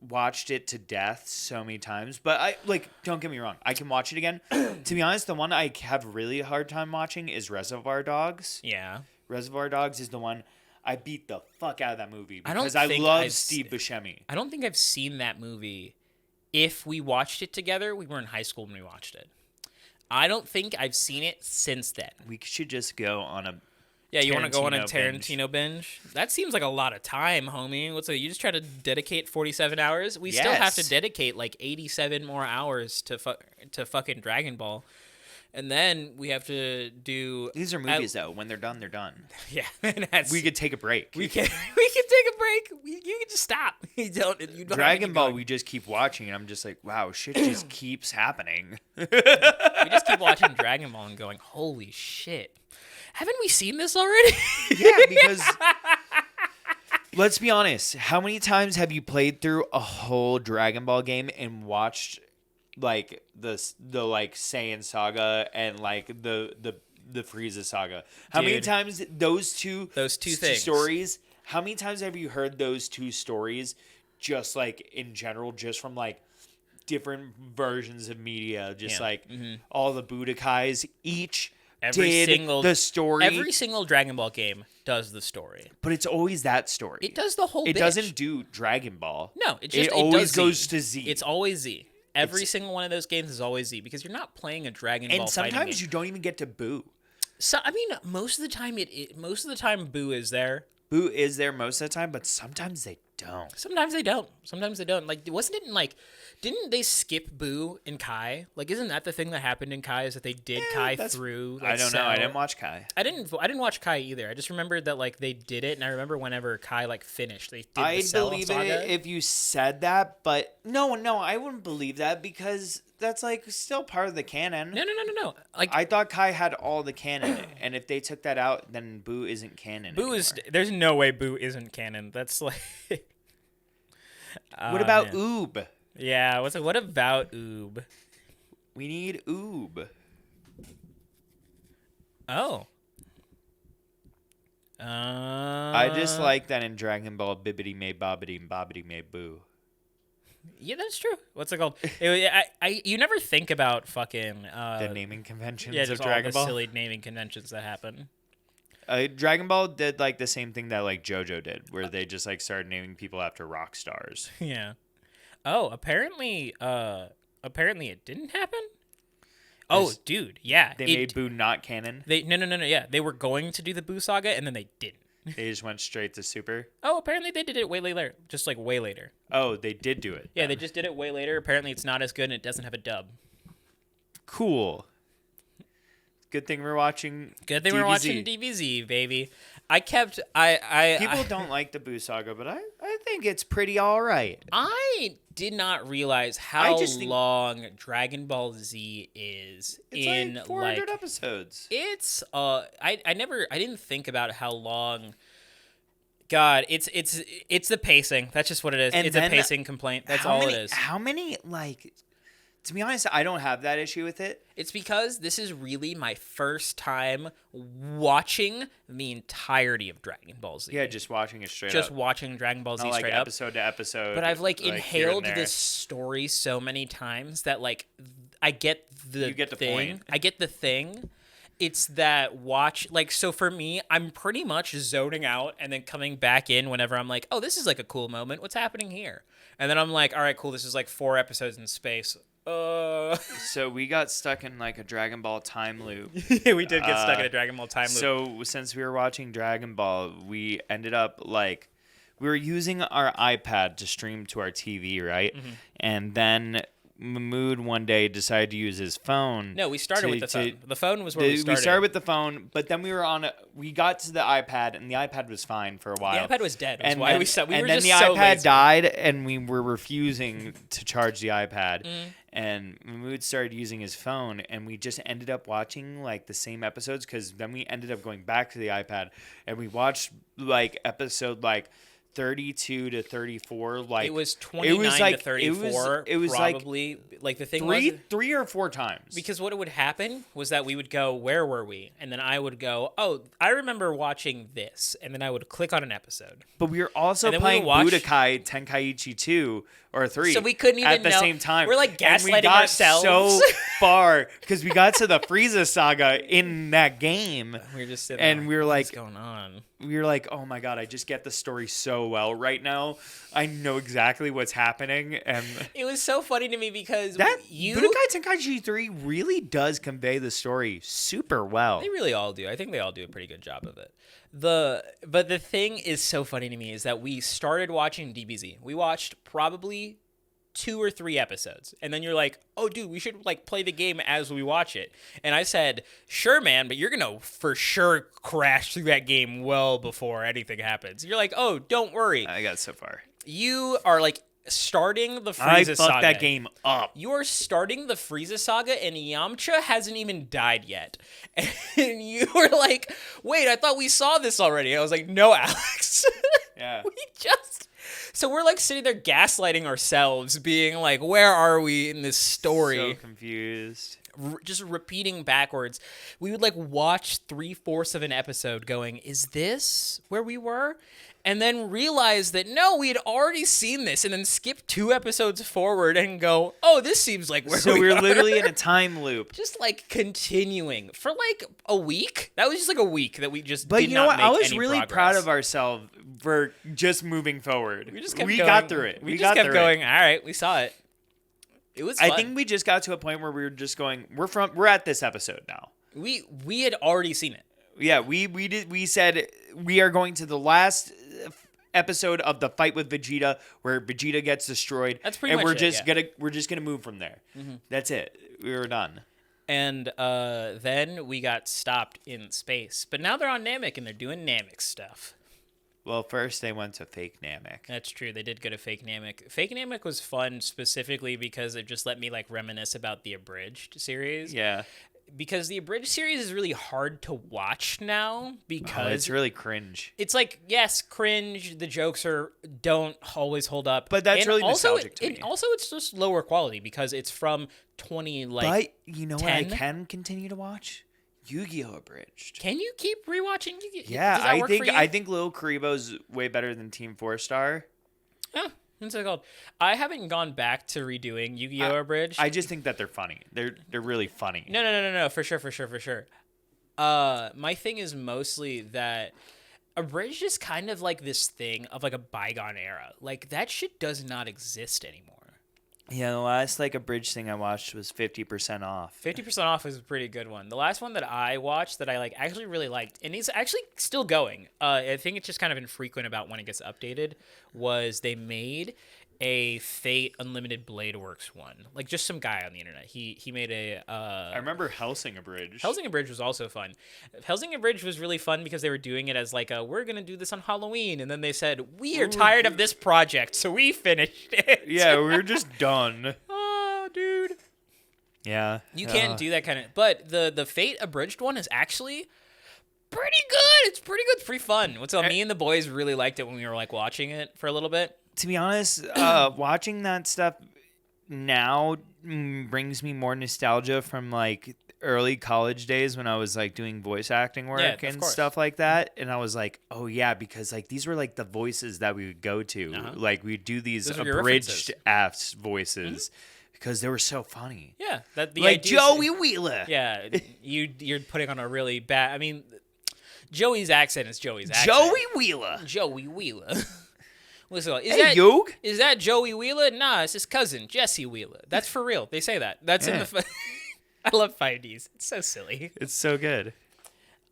watched it to death so many times, but I like. Don't get me wrong, I can watch it again. To be honest, the one I have really hard time watching is Reservoir Dogs. Yeah. Reservoir Dogs is the one I beat the fuck out of that movie I don't because I think love I've Steve Buscemi. I don't think I've seen that movie. If we watched it together, we were in high school when we watched it. I don't think I've seen it since then. We should just go on a Yeah, you want to go on a Tarantino Tarantino binge? That seems like a lot of time, homie. What's it? You just try to dedicate 47 hours? We still have to Yes. dedicate like 87 more hours to fucking Dragon Ball. And then we have to do These are movies though. When they're done, they're done. Yeah, and that's, We could take a break. we can take a break. You can just stop. You don't have to Dragon keep Ball, going. we just keep watching, and I'm just like, wow, shit just keeps happening. We just keep watching Dragon Ball and going, holy shit. Haven't we seen this already? Yeah, because let's be honest. How many times have you played through a whole Dragon Ball game and watched like the like Saiyan saga and like the Frieza saga? How many Dude. times those two things. stories? How many times have you heard those two stories just like in general, just from like different versions of media, just Yeah. like all the Budokais each Every did the story. Every single Dragon Ball game does the story. But it's always that story. It does the whole It bitch. doesn't do Dragon Ball. No, it always does goes Z. to Z. It's always Z. Every single one of those games is always Z because you're not playing a Dragon Ball and fighting sometimes game. you don't even get to Boo. So I mean, most of the time Boo is there. Boo is there most of the time, but sometimes they don't. Sometimes they don't. Like, wasn't it in like, didn't they skip Boo in Kai? Like, isn't that the thing that happened in Kai? Is that they did Kai through? Like, I don't know. I didn't watch Kai. I didn't watch Kai either. I just remembered that like they did it, and I remember whenever Kai like finished, they did the I'd Cell believe saga. it if you said that, but no, I wouldn't believe that because that's like still part of the canon. No. Like I thought Kai had all the canon, and if they took that out, then Boo isn't canon. Boo anymore. is. There's no way Boo isn't canon. That's like. What about man. Oob? Yeah. What about Oob? We need Oob. Oh. I just like that in Dragon Ball, Bibbidi made Bobbidi and Bobbidi made Boo. Yeah, that's true. What's it called? You never think about fucking The naming conventions yeah, of just all Dragon the Ball. silly naming conventions that happen. Dragon Ball did like the same thing that like JoJo did, where they just like started naming people after rock stars. Yeah. Oh, apparently it didn't happen. Oh, dude, yeah. They made Boo not canon. No. Yeah, they were going to do the Boo saga, and then they didn't. They just went straight to Super. Oh, apparently they did it way later. Just like way later. Oh, they did do it. Yeah, they just did it way later. Apparently it's not as good and it doesn't have a dub. Cool. Good thing we're watching. Good thing we're DBZ. watching DBZ, baby. People Don't like the Boo saga, but I think it's pretty all right. I did not realize how just think- long Dragon Ball Z is It's in like 400 episodes. It's I didn't think about how long. God, it's the pacing. That's just what it is. And It's a then pacing complaint. That's all it is. How many, like, to be honest, I don't have that issue with it. It's because this is really my first time watching the entirety of Dragon Ball Z. Yeah, just watching it straight Just up. watching Dragon Ball Z Not like straight up. episode to episode. But I've like here and inhaled there. this story so many times that like I get the You get the thing. point. I get the thing. It's that so for me, I'm pretty much zoning out and then coming back in whenever I'm like, oh, this is like a cool moment. What's happening here? And then I'm like, all right, cool. This is like 4 episodes in space. So we got stuck in like a Dragon Ball time loop. Yeah, we did get stuck in a Dragon Ball time loop. So since we were watching Dragon Ball, we ended up like we were using our iPad to stream to our TV, right? Mm-hmm. And then Mahmoud one day decided to use his phone. No, we started with the phone. The phone was where we started. We started with the phone, but then we got to the iPad, and the iPad was fine for a while. The iPad was dead. That's And why then, we stopped. We and were then just the so iPad lazy. died, and we were refusing to charge the iPad. Mm. And Mahmoud started using his phone, and we just ended up watching like the same episodes because then we ended up going back to the iPad, and we watched like episode like 32 to 34. Like it was 29 to 34. It was probably like the thing was three or four times. because what would happen was that we would go, where were we? And then I would go, oh, I remember watching this, and then I would click on an episode. But we were also And then we playing would watch- Budokai Tenkaichi 2 or 3. So we couldn't even at the know- same time. we're, like, And we gaslighting got ourselves. so far because we got to the Frieza saga in that game. We were just sitting And there, we were what's like- going on? We were like, oh my god, I just get the story so well right now. I know exactly what's happening, and It was so funny to me because that you Budokai Tenkaichi 3 really does convey the story super well. They really all do. I think they all do a pretty good job of it. But the thing is so funny to me is that we started watching DBZ. We watched probably 2 or 3 episodes. And then you're like, "Oh dude, we should like play the game as we watch it." And I said, "Sure, man, but you're going to for sure crash through that game well before anything happens." You're like, "Oh, don't worry." I got so far. You are like starting the I Frieza fucked saga. that game up. You are starting the Frieza saga, and Yamcha hasn't even died yet. And you were like, wait, I thought we saw this already. I was like, no, Alex. Yeah. We just... So we're like sitting there gaslighting ourselves, being like, where are we in this story? So confused. Just repeating backwards. We would like watch 3/4 of an episode going, is this where we were? And then realize that no, we had already seen this, and then skip 2 episodes forward and go, oh, this seems like where So we we're are. literally in a time loop. Just like continuing for like a week. That was just like a week that we just But did you know not what? make I was any really progress. proud of ourselves for just moving forward. We just kept we going. got through it. We just got kept through going, it. all right, we saw it. It was fun. I think we just got to a point where we were just going. We're at this episode now. we had already seen it. Yeah, we said we are going to the last episode of the fight with Vegeta where Vegeta gets destroyed. That's pretty and much we're it, just yeah. we're just gonna move from there. That's it. We were done. And then we got stopped in space. But now they're on Namek and they're doing Namek stuff. Well, first they went to fake Namek. That's true. They did go to Fake Namek. Fake Namek was fun specifically because it just let me like reminisce about the Abridged series. Yeah. Because the Abridged series is really hard to watch now because It's really cringe. it's like, yes, cringe. The jokes don't always hold up. But that's And really also, nostalgic to me. Also, it's just lower quality because it's from 20 like. But you know what I 10? can continue to watch? Yu-Gi-Oh! Abridged. Can you keep rewatching? Yeah, Does that work for you? I think Lil Karibo's way better than Team 4-Star. Oh, what's it called? I haven't gone back to redoing Yu-Gi-Oh! Abridged. I just think that they're funny. They're really funny. No, for sure. My thing is mostly that Abridged is kind of like this thing of like a bygone era. Like that shit does not exist anymore. Yeah, the last like Abridged thing I watched was 50% off. 50% off is a pretty good one. The last one that I watched that I like actually really liked, and it's actually still going. I think it's just kind of infrequent about when it gets updated. Was they made a Fate Unlimited Blade Works one, like just some guy on the internet. He made a. I remember Helsing Abridged. Helsing Bridge was also fun. Helsing Bridge was really fun because they were doing it as like we're gonna do this on Halloween, and then they said we are tired of this project, so we finished it. Yeah, we were just done. Oh, dude. Yeah. You can't do that kind of. But the Fate Abridged one is actually pretty good. It's pretty good. It's pretty fun. What's up? Me and the boys really liked it when we were like watching it for a little bit. To be honest, watching that stuff now brings me more nostalgia from like early college days when I was like doing voice acting work of and course. stuff like that. And I was like, oh yeah, because like these were like the voices that we would go to. Like we'd do these Those are your abridged references. ass voices because they were so funny. Yeah, that the Like idea is- Joey Wheeler. Yeah, you're putting on a really bad. I mean, Joey's accent is Joey's accent. Joey Wheeler. Joey Wheeler. What's it called? Hey, Yoog. Is that Joey Wheeler? Nah, it's his cousin, Jesse Wheeler. That's for real. They say that. That's in the... I love 5Ds. It's so silly. It's so good.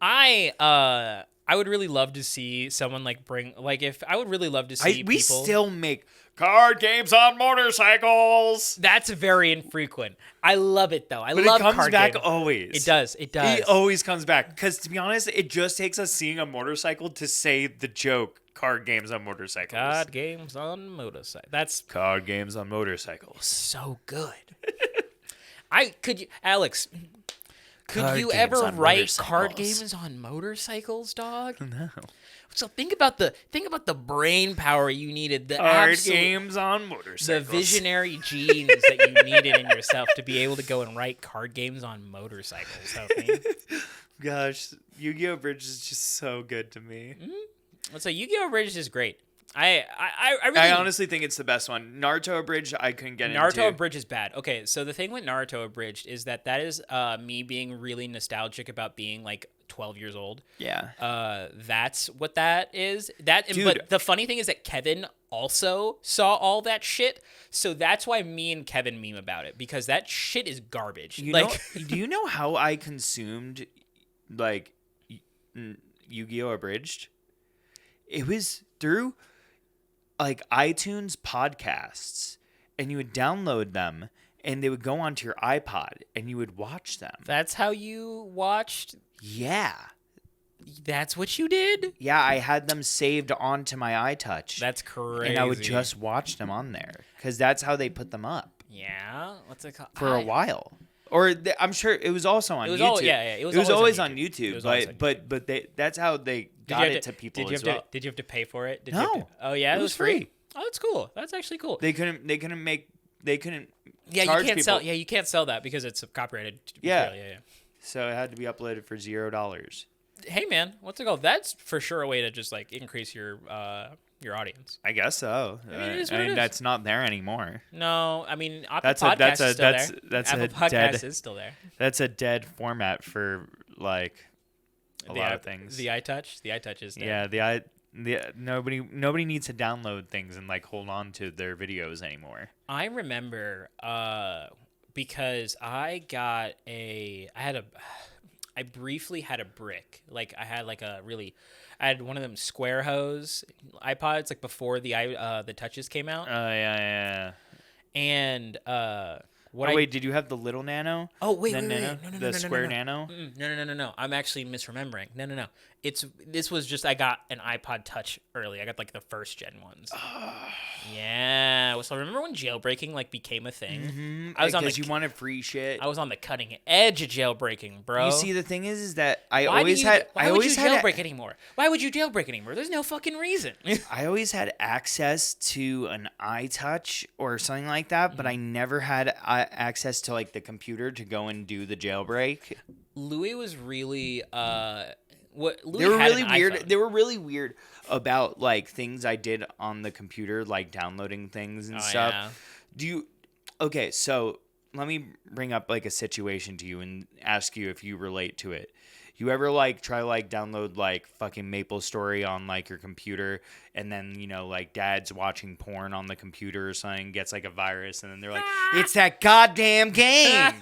I would really love to see someone like bring... Like, if... I would really love to see We people... still make card games on motorcycles. That's very infrequent. I love it, though. But love it comes card back games. always. It does. It does. It always comes back. Because to be honest, it just takes us seeing a motorcycle to say the joke, card games on motorcycles. Card games on motorcycle. That's Card games on motorcycles. so good. Alex, Could you ever write card games on motorcycles, dog? No. So think about the brain power you needed. The Card games on motorcycles. The visionary genes that you needed in yourself to be able to go and write card games on motorcycles. Homie. Gosh, Yu-Gi-Oh! Bridge is just so good to me. Mm-hmm. So Yu-Gi-Oh! Bridge is great. I really, honestly think it's the best one. Naruto Abridged, I couldn't get into. Naruto Abridged is bad. Okay, so the thing with Naruto Abridged is that is me being really nostalgic about being like 12 years old. Yeah. That's what that is. Dude. But the funny thing is that Kevin also saw all that shit. So that's why me and Kevin meme about it, because that shit is garbage. Do you know how I consumed like Yu-Gi-Oh! Abridged? It was through like iTunes podcasts, and you would download them and they would go onto your iPod and you would watch them. That's how you watched? Yeah. That's what you did? Yeah, I had them saved onto my iTouch. That's crazy. And I would just watch them on there because that's how they put them up. Yeah? What's it called? For a while. Or I'm sure it was also on YouTube. It was always on YouTube. But that's how they got it to people as well. Did you have to pay for it? No. Oh yeah, it was free. Oh, that's cool. That's actually cool. They couldn't Yeah, charge you can't people. sell. Yeah, you can't sell that because it's copyrighted. Yeah. Material. Yeah. So it had to be uploaded for $0. Hey man, what's it called? That's for sure a way to just like increase your audience. I guess so. I mean, that's not there anymore. No, I mean Apple That's Podcast is still that's there. Apple a Podcast dead is still there. That's a dead format for like a lot of things. The iTouch is dead. Yeah, nobody needs to download things and like hold on to their videos anymore. I remember because I briefly had a brick. Like I had I had one of them square hose iPods like before the touches came out. Oh yeah. And wait, did you have the little Nano? Oh wait, No, the square Nano? No. I'm actually misremembering. No. This was just I got an iPod Touch early. I got like the first gen ones. Yeah. So remember when jailbreaking like became a thing? Mm-hmm. I was because you wanted free shit. I was on the cutting edge of jailbreaking, bro. You see, the thing is that I Why always had. Why would you jailbreak anymore? Why would you jailbreak anymore? There's no fucking reason. I always had access to an iTouch or something like that, but I never had access to like the computer to go and do the jailbreak. Louis was really they were really weird. iPhone. They were really weird about like things I did on the computer, like downloading things and stuff. Yeah. Okay, so let me bring up like a situation to you and ask you if you relate to it. You ever like try to like download like fucking MapleStory on like your computer, and then like dad's watching porn on the computer or something, gets like a virus, and then they're like, it's that goddamn game.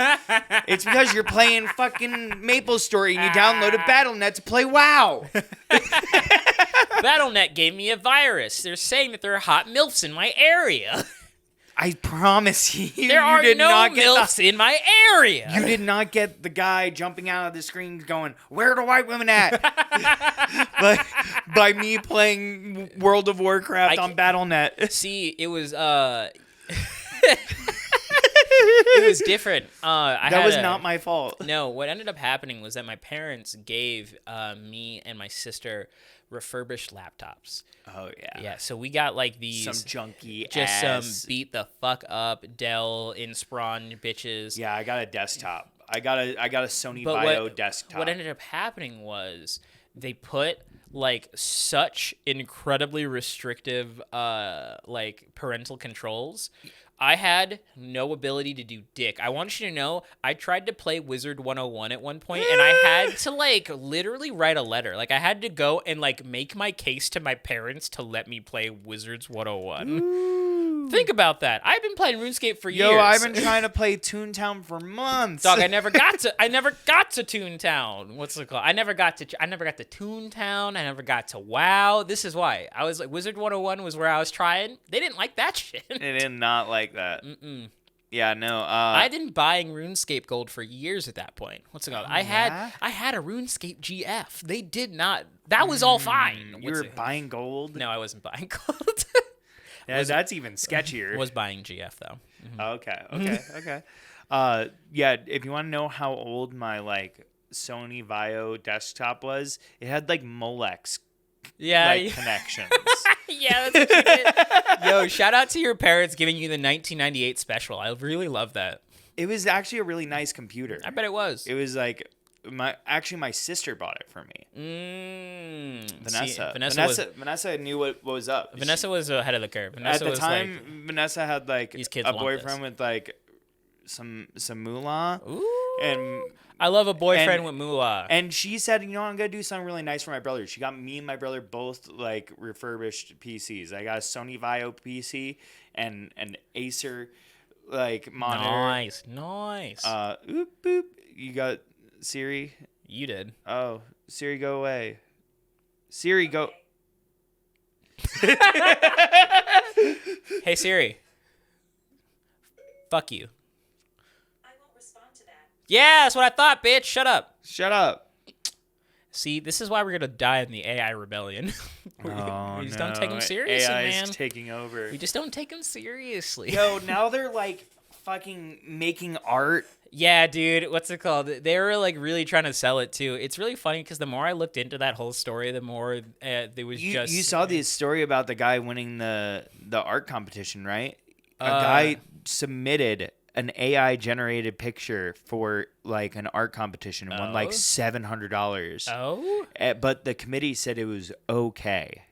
It's because you're playing fucking MapleStory and you downloaded BattleNet to play WoW. BattleNet gave me a virus. They're saying that there are hot MILFs in my area. I promise you, there are no MILFs in my area. You did not get the guy jumping out of the screen going, "Where are the white women at?" But by me playing World of Warcraft on BattleNet. See, it was it was different. That was not my fault. No, what ended up happening was that my parents gave me and my sister refurbished laptops. Oh yeah. Yeah, so we got like these some junky just some beat the fuck up Dell Inspiron bitches. Yeah, I got a desktop. I got a Sony Vaio desktop. What ended up happening was they put like such incredibly restrictive like parental controls. I had no ability to do dick. I want you to know, I tried to play Wizard 101 at one point, and I had to, like, literally write a letter. Like, I had to go and, like, make my case to my parents to let me play Wizards 101. Ooh. Think about that. I've been playing RuneScape for years. Yo, I've been trying to play Toontown for months. Dog, I never got to Toontown. What's it called? I never got to Toontown. I never got to WoW. This is why. I was like, Wizard 101 was where I was trying. They didn't like that shit. They did not like that. Mm-mm. Yeah, no. I'd been buying RuneScape Gold for years at that point. What's it called? I had a RuneScape GF. They did not. That was all fine. You were buying gold? No, I wasn't buying gold. Yeah, that's even sketchier. Was buying GF though. Mm-hmm. Okay. Yeah, if you want to know how old my like Sony Vaio desktop was, it had like Molex connections. Yeah, that's what you did. Yo, shout out to your parents giving you the 1998 special. I really love that. It was actually a really nice computer. I bet it was. It was like my sister bought it for me. Vanessa knew what was up. Vanessa was ahead of the curve. Vanessa At the time, like, Vanessa had like these kids a want boyfriend this. with like some moolah. Ooh. And I love a boyfriend with moolah. And she said, I'm gonna do something really nice for my brother. She got me and my brother both like refurbished PCs. I got a Sony Vaio PC and an Acer like monitor. Nice. Oop boop. You got Siri? You did. Oh, Siri, go away. Siri, go. Hey Siri. Fuck you. I won't respond to that. Yeah, that's what I thought, bitch. Shut up. Shut up. See, this is why we're gonna die in the AI rebellion. we just don't take them seriously, AI man. is taking over. We just don't take them seriously. Yo, now they're like fucking making art. Yeah, dude. What's it called? They were like really trying to sell it too. It's really funny because the more I looked into that whole story, the more there was You just. You saw the story about the guy winning the art competition, right? A guy submitted an AI generated picture for like an art competition and won like $700. Oh. But the committee said it was okay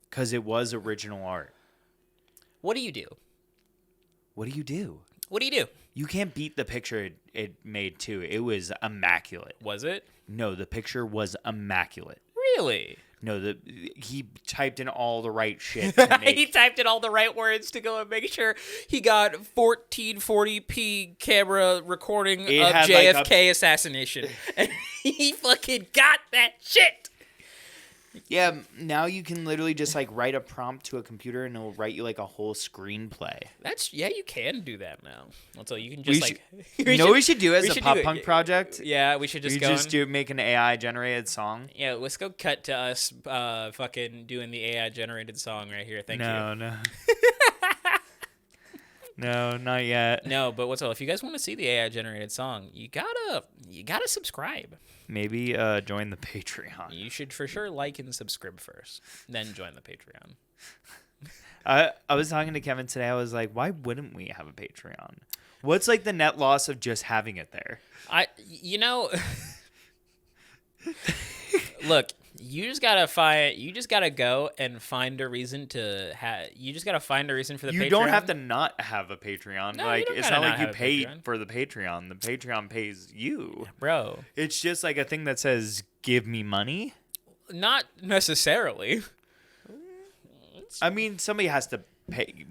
because it was original art. What do you do? What do you do? What do you do? You can't beat the picture it made too. It was immaculate. Was it? No, the picture was immaculate. Really? No, he typed in all the right shit. To make... He typed in all the right words to go and make sure he got 1440p camera recording of JFK assassination. And he fucking got that shit. Yeah, now you can literally just like write a prompt to a computer and it'll write you like a whole screenplay. You can do that now. So you can just you know what we should do as a pop punk project? Yeah, we should just make an AI generated song. Yeah, let's go cut to us fucking doing the AI generated song right here. Thank you. No. No, not yet. No, but if you guys want to see the AI generated song, you gotta subscribe. Maybe join the Patreon. You should for sure like and subscribe first, then join the Patreon. I was talking to Kevin today. I was like, why wouldn't we have a Patreon? What's like the net loss of just having it there? Look, you just gotta go and find a reason to you just gotta find a reason for the Patreon. You don't have to not have a Patreon. No, like it's not like you pay Patreon. for the Patreon. The Patreon pays you. Bro. It's just like a thing that says give me money. Not necessarily. I mean, somebody has to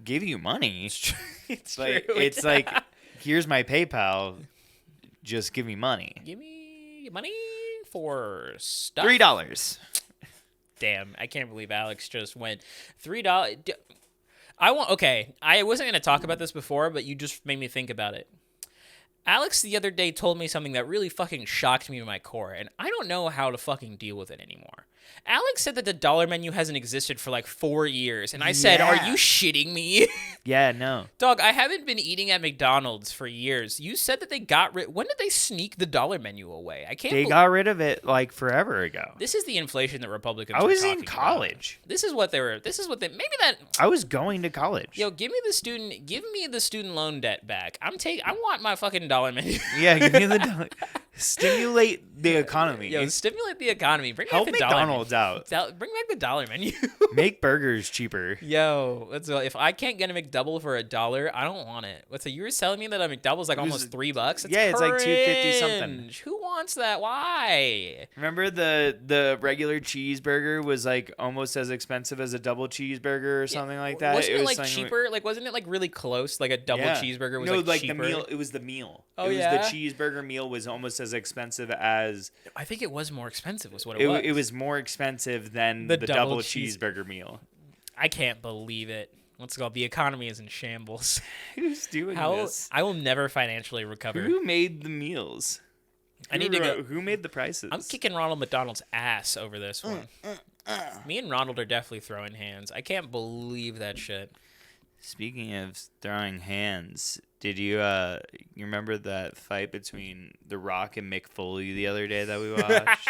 give you money. It's like true. it's like here's my PayPal. Just give me money. Give me money for stuff. $3. Damn, I can't believe Alex just went $3. I wasn't going to talk about this before, but you just made me think about it. Alex the other day told me something that really fucking shocked me to my core, and I don't know how to fucking deal with it anymore. Alex said that the dollar menu hasn't existed for like 4 years, and I said, "Are you shitting me?" Yeah, no. Dog, I haven't been eating at McDonald's for years. You said that they got rid. When did they sneak the dollar menu away? I can't. They got rid of it like forever ago. This is the inflation that Republicans. I was were in talking college. About. This is what they were. This is what they. Maybe that. I was going to college. Yo, give me the student loan debt back. I want my fucking dollar menu. Yeah, give me the dollar. Stimulate the economy. Yo, stimulate the economy. Help McDonald's out. Bring back the dollar menu. Make burgers cheaper. Yo, if I can't get a McDouble for $1, I don't want it. You were telling me that a McDouble's like almost $3. It's like $2.50 something. Who wants that? Why? Remember the regular cheeseburger was like almost as expensive as a double cheeseburger or something like that. Wasn't it like cheaper? Wasn't it like really close? Like a double cheeseburger was cheaper. The meal. It was the meal. Oh, the cheeseburger meal was almost as expensive as. I think it was more expensive. Was what it was. It was more expensive than the double cheeseburger meal. I can't believe it. What's it called? The economy is in shambles. Who's doing this? I will never financially recover. Who made the meals? Who made the prices? I'm kicking Ronald McDonald's ass over this one. Me and Ronald are definitely throwing hands. I can't believe that shit. Speaking of throwing hands, did you you remember that fight between The Rock and Mick Foley the other day that we watched?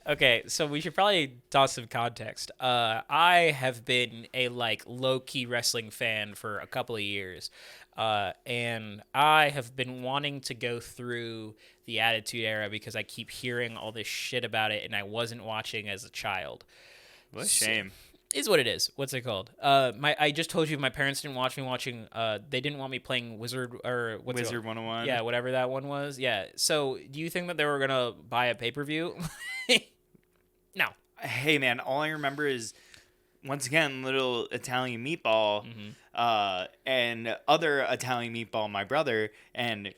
Okay, so we should probably toss some context. I have been a like low-key wrestling fan for a couple of years, and I have been wanting to go through the Attitude Era because I keep hearing all this shit about it, and I wasn't watching as a child. What a shame. Is what it is. What's it called? I just told you my parents didn't watch me watching. They didn't want me playing Wizard or what's Wizard 101? Yeah, whatever that one was. Yeah. So, do you think that they were gonna buy a pay-per-view? No. Hey, man, all I remember is, once again, little Italian meatball, and other Italian meatball, my brother, and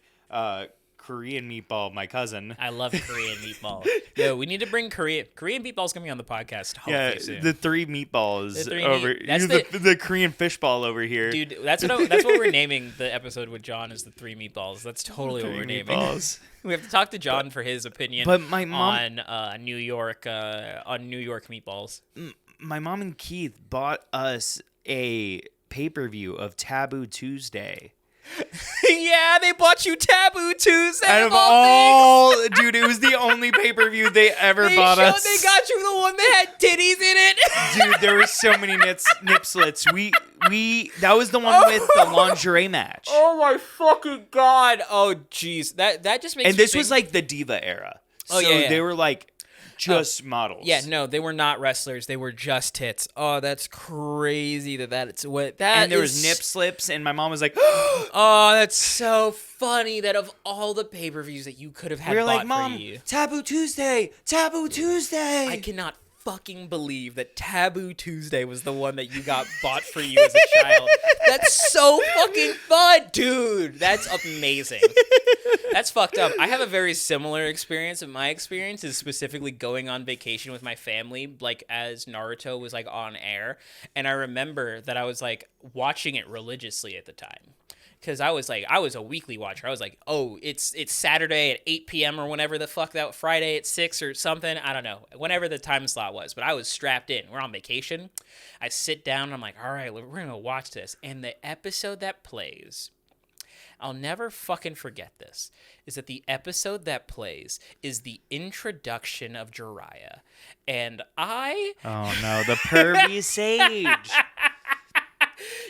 Korean meatball, my cousin. I love Korean meatball. Yo, we need to bring Korean meatballs coming on the podcast. Yeah, Soon. the three meatballs The three over. that's the Korean fishball over here. Dude, that's what we're naming the episode with John is the three meatballs. That's totally what we're naming. Meatballs. We have to talk to John for his opinion. But my mom on New York meatballs. My mom and Keith bought us a pay-per-view of Taboo Tuesday. Yeah, they bought you Taboo Tuesday. Out of all, dude, it was the only pay-per-view they ever bought us. They got you the one that had titties in it. Dude, there were so many nip slits. We that was the one with the lingerie match. Oh my fucking god. Oh jeez. That just makes And me this think... was like the Diva era. Oh, so yeah. they were like just models. Yeah, no, they were not wrestlers. They were just tits. Oh, that's crazy that's what that And there is... was nip slips, and my mom was like, Oh, that's so funny that of all the pay-per-views that you could have had we were bought like, Mom, for you. Taboo Tuesday, Taboo Tuesday. I cannot fucking believe that Taboo Tuesday was the one that you got bought for you as a child. That's so fucking fun, dude. That's amazing. That's fucked up. I have a very similar experience, and my experience is specifically going on vacation with my family, like as Naruto was like on air, and I remember that I was like watching it religiously at the time. Because I was a weekly watcher. I was like, oh, it's Saturday at 8 p.m. or whenever the fuck that, Friday at 6 or something. I don't know. Whenever the time slot was. But I was strapped in. We're on vacation. I sit down and I'm like, all right, we're going to watch this. And the episode that plays, I'll never fucking forget this, is that the episode that plays is the introduction of Jiraiya. And I... Oh, no, the pervy sage.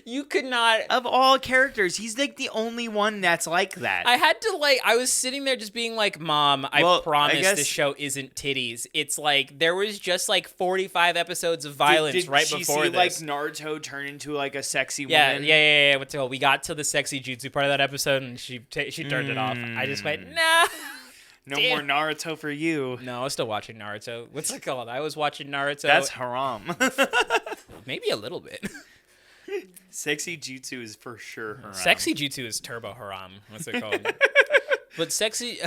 You could not... Of all characters, he's like the only one that's like that. I had to I was sitting there just being like, Mom, I promise this show isn't titties. It's like, there was just like 45 episodes of violence right before this. Did she see like Naruto turn into like a sexy yeah, woman? Yeah. What's it called? We got to the sexy jutsu part of that episode and she turned it off. I just went, nah. No more Naruto for you. No, I was still watching Naruto. What's it called? I was watching Naruto. That's haram. Maybe a little bit. Sexy jutsu is for sure haram. Sexy jutsu is turbo haram. What's it called? But sexy,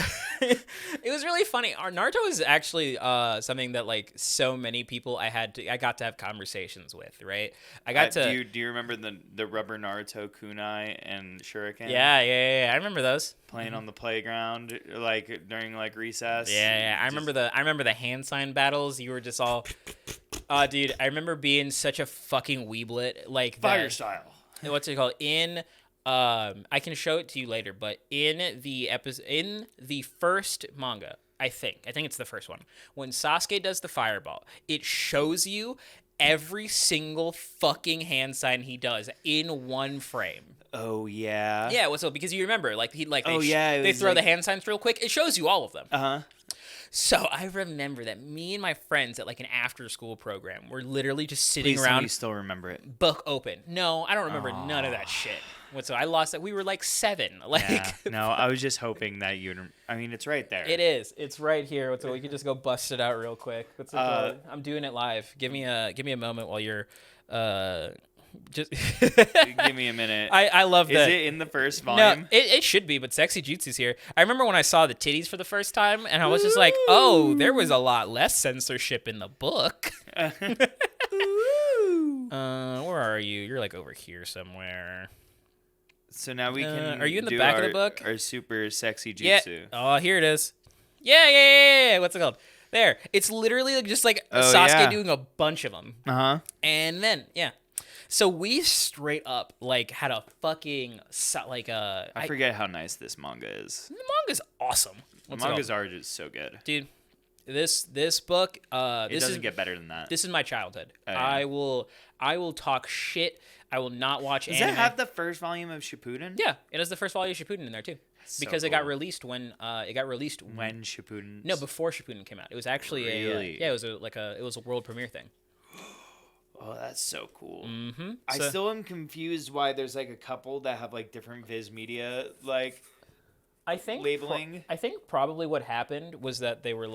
it was really funny. Our Naruto is actually something that like so many people I got to have conversations with. Right, I got to. Do you remember the rubber Naruto kunai and shuriken? Yeah. I remember those playing on the playground like during like recess. Yeah. I remember the hand sign battles. You were just all. Dude, I remember being such a fucking weeblet. Like Fire style. What's it called? I can show it to you later, but in the first manga, I think it's the first one, when Sasuke does the fireball, it shows you every single fucking hand sign he does in one frame. Oh yeah. Yeah, well, so because you remember, like they throw like... the hand signs real quick. It shows you all of them. Uh-huh. So I remember that me and my friends at like an after-school program were literally just sitting Please around. You still remember it? Book open. No, I don't remember none of that shit. So I lost that. We were like 7. Like yeah. No, I was just hoping that you'd. I mean, it's right there. It is. It's right here. So we can just go bust it out real quick. I'm doing it live. Give me a moment while you're just give me a minute. I love that. Is it in the first volume? No, it should be, but Sexy Jutsu's here. I remember when I saw the titties for the first time, and I was just like, oh, there was a lot less censorship in the book. Where are you? You're like over here somewhere. So now we can. Are you in the back of the book? Our super sexy jutsu. Yeah. Oh, here it is. Yeah. What's it called? There. It's literally just like Sasuke doing a bunch of them. Uh-huh. And then, So we straight up like had a fucking I forget how nice this manga is. the manga's awesome. The What's it manga's called? art is so good. Dude. This book It this doesn't is get better than that. this is my childhood. Oh, yeah. I will talk shit. I will not watch Does anime. that have the first volume of Shippuden? Yeah, it has the first volume of Shippuden in there too. So Because it got cool. released when When Shippuden? no, before Shippuden came out. It was actually Really? it was a world premiere thing. Oh, that's so cool. Mm-hmm. I still am confused why there's like a couple that have like different Viz Media like I think labeling. I think probably what happened was that they were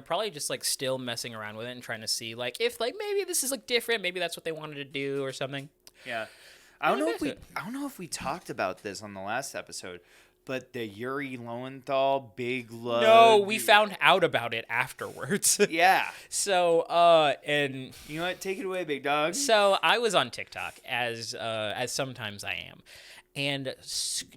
probably just like still messing around with it and trying to see like if like maybe this is like different, maybe that's what they wanted to do or something. Yeah. I don't Yeah, know if we talked about this on the last episode, but the Yuri Lowenthal big love. No, we found out about it afterwards. Yeah. So and You know what? Take it away, big dog. so I was on TikTok as sometimes I am. And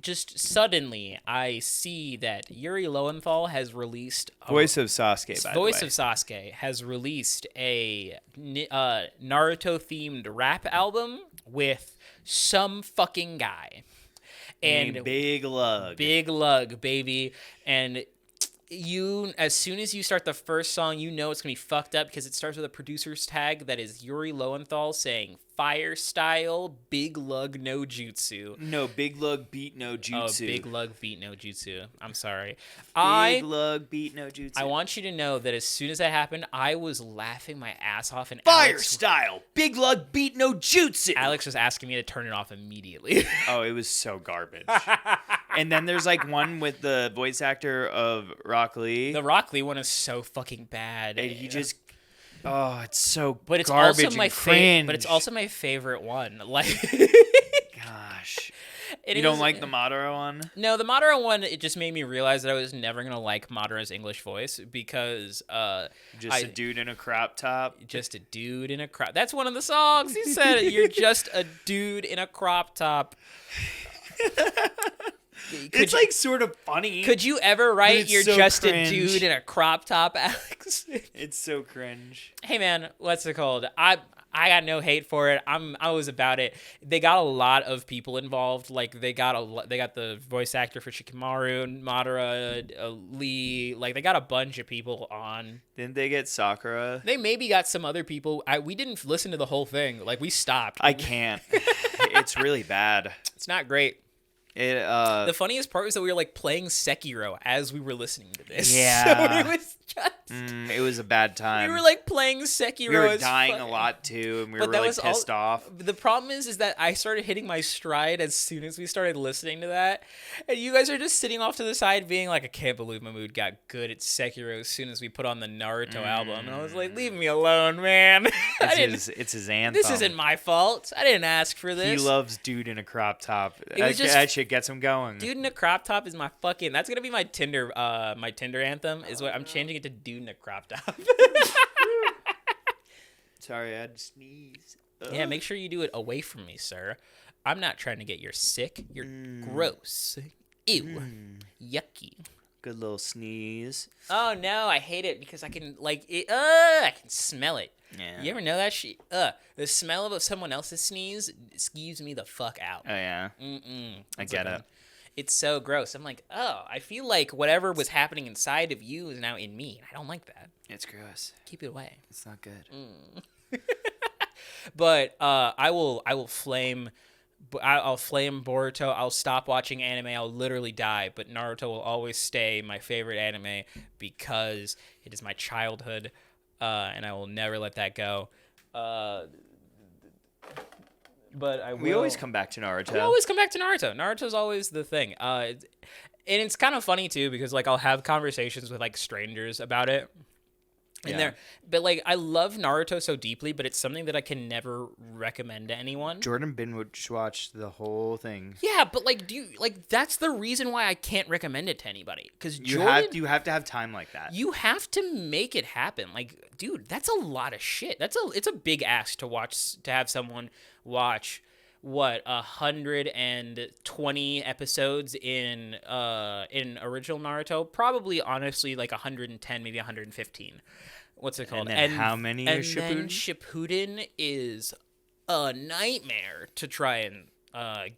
just suddenly, I see that Yuri Lowenthal has released Voice of Sasuke, by Voice the way. of Sasuke has released a Naruto-themed rap album with some fucking guy, and Named Big Lug. Big Lug, baby, and as soon as you start the first song, you know it's gonna be fucked up because it starts with a producer's tag that is Yuri Lowenthal saying "Fire Style Big Lug no Jutsu." No, Big Lug beat no jutsu. Oh, Big Lug beat no Jutsu. I'm sorry. Big Lug beat no jutsu. I want you to know that as soon as that happened, I was laughing my ass off, and Fire Style. Big Lug beat no jutsu. Alex was asking me to turn it off immediately. Oh, it was so garbage. And then there's like one with the voice actor of Rock Lee. The Rock Lee one is so fucking bad. And he just, oh, it's so but it's garbage also my and cringe. But it's also my favorite one. Like, Gosh. it You don't is- like the Madara one? No, the Madara one. It just made me realize that I was never gonna like Madara's English voice because Just a dude in a crop top. just a dude in a crop. That's one of the songs. He said it. You're just a dude in a crop top. It's like sort of funny. Could you ever write it's "You're so just cringe. a dude in a crop top," Alex? It's so cringe. Hey man, what's it called? I got no hate for it. I was about it. They got a lot of people involved. Like they got the voice actor for Shikamaru and Madara, Lee. Like they got a bunch of people on. Didn't they get Sakura? They maybe got some other people. We didn't listen to the whole thing. Like we stopped. I can't. It's really bad. It's not great. It The funniest part was that we were like playing Sekiro as we were listening to this. Yeah. So it was just. it was a bad time. We were like playing Sekiro. We were as dying fuck- a lot too, and we But were that really was pissed off. The problem is that I started hitting my stride as soon as we started listening to that, and you guys are just sitting off to the side, being like, "I can't believe Mahmoud got good at Sekiro as soon as we put on the Naruto album." And I was like, "Leave me alone, man. It's his anthem. This isn't my fault. I didn't ask for this." He loves dude in a crop top. was just- That shit gets him going. Dude in a crop top is my fucking. That's gonna be my Tinder anthem. Is what I'm changing it to. Dude in a crop top. Sorry, I had to sneeze. Yeah, make sure you do it away from me, sir. I'm not trying to get you sick. You're gross. Ew. Yucky. Good little sneeze. Oh no, I hate it because I can like it. I can smell it. Yeah. You ever know that shit? The smell of someone else's sneeze skeeves me the fuck out. Oh yeah. I get it. It's so gross. I'm like, oh, I feel like whatever was happening inside of you is now in me. I don't like that. It's gross. Keep it away. It's not good. But I will flame. I'll flame Boruto. I'll stop watching anime. I'll literally die. But Naruto will always stay my favorite anime because it is my childhood, and I will never let that go. But I will. We always come back to Naruto. We always come back to Naruto. Naruto's always the thing. And it's kind of funny too because like I'll have conversations with like strangers about it. And Yeah. but like I love Naruto so deeply, but it's something that I can never recommend to anyone. Jordan binge watched the whole thing. Yeah, but like, that's the reason why I can't recommend it to anybody. Because You have to have time like that. you have to make it happen. Like, dude, that's a lot of shit. It's a big ask to have someone watch 120 episodes in original Naruto. Probably, honestly, like 110, maybe 115. What's it called? And then how many are And then Shippuden? Shippuden is a nightmare to try and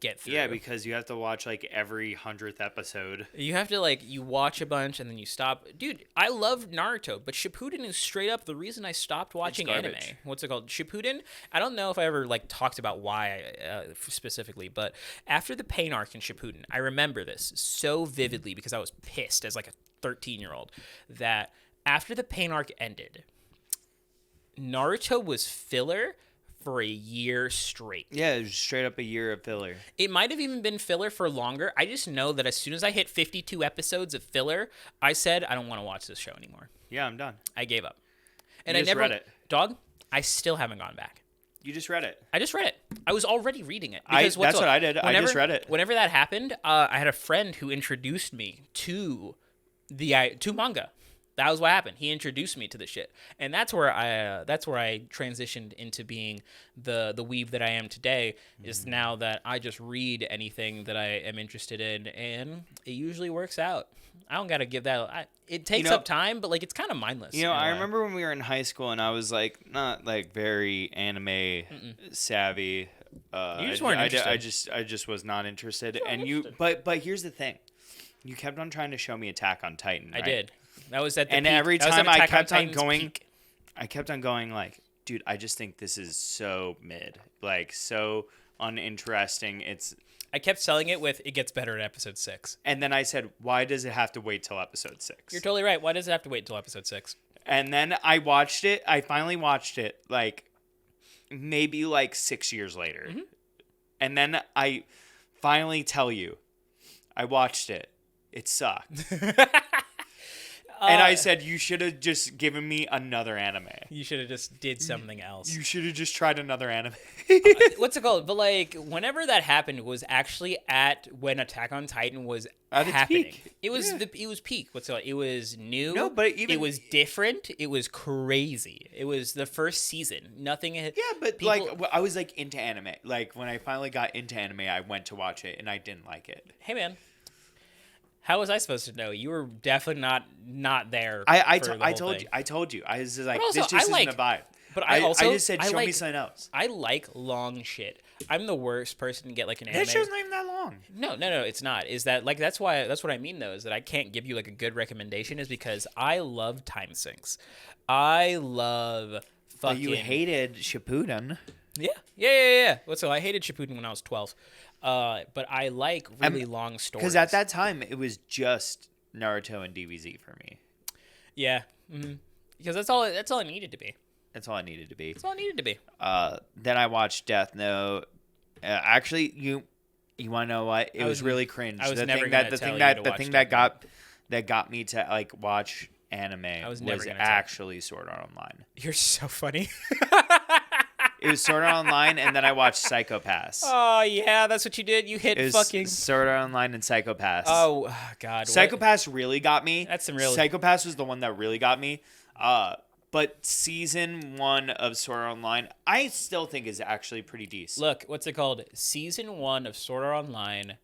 get through. Yeah, because you have to watch like every 100th episode. You have to like you watch a bunch and then you stop. Dude, I love Naruto, but Shippuden is straight up the reason I stopped watching anime. garbage. What's it called? Shippuden. I don't know if I ever like talked about why specifically, but after the pain arc in Shippuden, I remember this so vividly because I was pissed as like a 13-year-old that after the pain arc ended, Naruto was filler for a year straight. Yeah, it was straight up a year of filler. It might have even been filler for longer. I just know that as soon as I hit 52 episodes of filler, I said, I don't want to watch this show anymore. Yeah, I'm done. I gave up. You just read it. Dog, I still haven't gone back. You just read it. I just read it. I was already reading it. That's what I did. I just read it. Whenever that happened, I had a friend who introduced me to manga. That was what happened. He introduced me to the shit, and that's where I transitioned into being the weeb that I am today. Is now that I just read anything that I am interested in, and it usually works out. I don't gotta give that. It takes up time, but like it's kind of mindless. I remember when we were in high school, and I was like not like very anime savvy. You just weren't interested. I just was not interested. Interested. But here's the thing, you kept on trying to show me Attack on Titan. Right? I did. That was at the and peak. every That was time at I Attack on kept on Titan's going, peak. I kept on going like, dude, I just think this is so mid, like so uninteresting. I kept selling it with it gets better at episode 6. And then I said, why does it have to wait till episode 6? You're totally right. Why does it have to wait until episode 6? And then I watched it. I finally watched it like maybe like 6 years later. Mm-hmm. And then I finally tell you, I watched it. It sucked. And I said, you should have just given me another anime. You should have just did something else. You should have just tried another anime. What's it called? But like, whenever that happened was actually at when Attack on Titan was At its happening. peak. It was it was peak. What's it called? It was new. No, but even- it was different. It was crazy. It was the first season. Nothing. Yeah, but like I was like into anime. Like when I finally got into anime, I went to watch it and I didn't like it. Hey man, how was I supposed to know? You were definitely not there. I for the I whole told thing. you. I told you. I was just like, also, this just I isn't a vibe. But I also just said, I show me like- something else. I like long shit. I'm the worst person to get like an anime. That show's not even that long. No, it's not. Is that like that's what I mean though, is that I can't give you like a good recommendation is because I love time sinks. I love fucking But you hated Shippuden. Yeah. So I hated Shippuden when I was 12. But I like really long stories. Because at that time, it was just Naruto and DBZ for me. Yeah. Mm-hmm. Because that's all it needed to be. That's all I needed to be. That's all it needed to be. Then I watched Death Note. Actually, you want to know what? It was really cringe. I was the never thing gonna that the tell thing you that to the watch thing Death that got me to like watch anime was never was gonna tell. actually Sword Art Online. You're so funny. It was Sword Art Online, and then I watched Psycho Pass. Oh yeah, that's what you did. You hit It was fucking. Sword Art Online and Psycho Pass. Oh God. Psycho what- Pass really got me. That's some real- Psycho Pass was the one that really got me. But season 1 of Sword Art Online, I still think is actually pretty decent. Look, what's it called? Season 1 of Sword Art Online.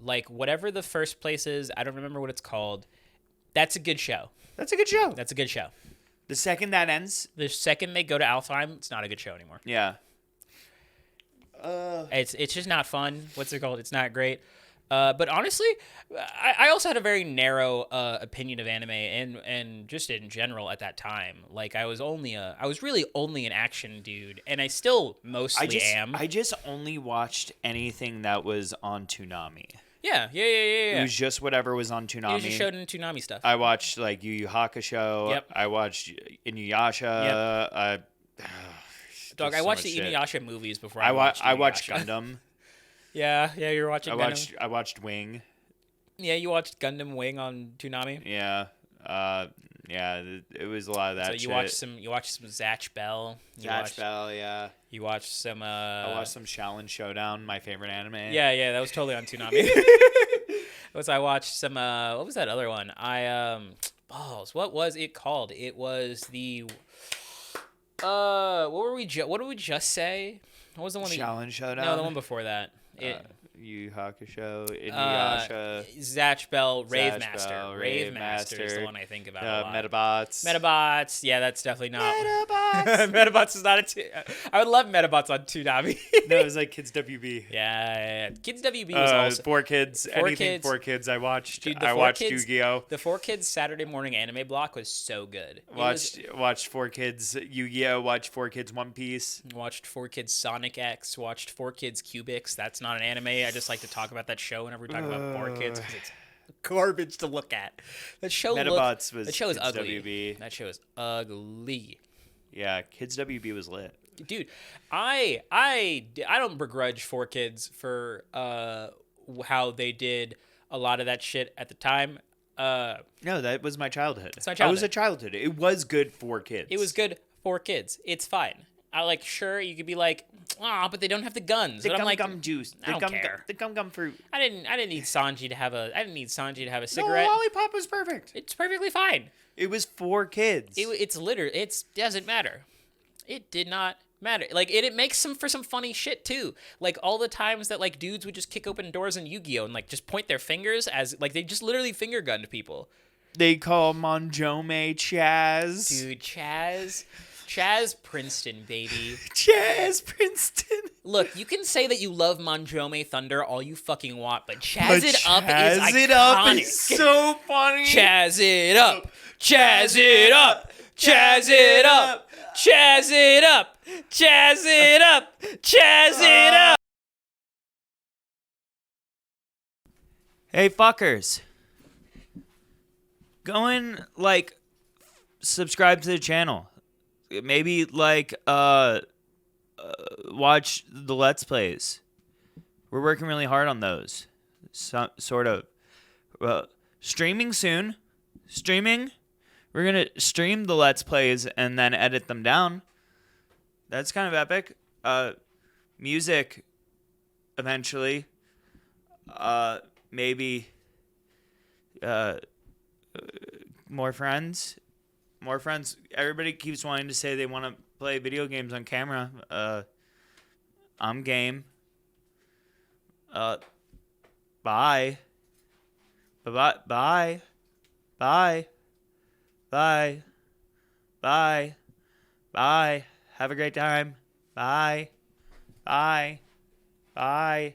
Like whatever the first place is, I don't remember what it's called. That's a good show. That's a good show. That's a good show. The second that ends, The second they go to Alfheim, it's not a good show anymore. yeah. It's just not fun. What's it called? It's not great. But honestly, I also had a very narrow opinion of anime and just in general at that time. Like I was really only an action dude, and I still mostly am. I just only watched anything that was on Toonami. Yeah. It was just whatever was on Toonami. You just showed in Toonami stuff. I watched like Yu Yu Hakusho. Yep. I watched Inuyasha. Dog, I so watched much the shit. Inuyasha movies before I watched watched Inuyasha. Gundam. Yeah, you were watching Gundam. I watched Wing. Yeah, you watched Gundam Wing on Toonami. Yeah. It was a lot of that So shit. you watched some Zatch Bell. Zatch Bell, yeah. You watched some I watched some Shaolin Showdown, my favorite anime. Yeah, that was totally on Toonami. I watched some what was that other one? Balls. What was it called? It was the what did we just say? What was the one Shaolin Showdown. No, the one before that. Yu Hakusho, Uh, Inuyasha, Zatch Bell, Rave Zatch Master. Bell, Rave Rave Master is the Master, one I think about a lot. Metabots. Metabots, yeah, that's definitely not. Metabots. Metabots is not I would love Metabots on Toonami. No, it was like Kids WB. Yeah. Kids WB was also 4Kids. Anything Kids. 4Kids. I watched. Dude, the I watched 4Kids Yu-Gi-Oh. The 4Kids Saturday morning anime block was so good. Watched 4Kids Yu-Gi-Oh. Watched 4Kids One Piece. Watched 4Kids Sonic X. Watched 4Kids Cubics. That's not an anime. I just like to talk about that show whenever we talk about 4Kids because it's garbage to look at. That show Metabots was that show is Kids ugly. WB. That show is ugly. Yeah, Kids WB was lit. Dude, I don't begrudge 4Kids for how they did a lot of that shit at the time. No, that was my childhood. It's my I was childhood. a childhood. It was good for kids. It was good for kids. It's fine. I like sure you could be like, but they don't have the guns. The But I'm like, gum juice. I don't care. The gum fruit. I didn't need Sanji to have a No, cigarette. lollipop was perfect. It's perfectly fine. It was for kids. It doesn't matter. It did not matter. Like it makes for some funny shit too. Like all the times that like dudes would just kick open doors in Yu-Gi-Oh and like just point their fingers as like they just literally finger gunned people. They call Monjome Chaz. Dude, Chaz Princeton, baby. Chaz Princeton. Look, you can say that you love Monjome Thunder all you fucking want, but Chaz It Up is Chaz iconic. It Up is so funny. Chaz It Up. Chaz It Up. Chaz It Up. Chaz It Up. Chaz It Up. Chaz It Up. Hey, fuckers. Go and, like, subscribe to the channel. Maybe, like, watch the Let's Plays. We're working really hard on those. Sort of. Streaming soon. Streaming. We're going to stream the Let's Plays and then edit them down. That's kind of epic. Music, eventually. Maybe more friends. Everybody keeps wanting to say they want to play video games on camera. I'm game. Bye. Bye. Bye. Bye. Bye. Bye. Bye. Have a great time. Bye. Bye. Bye.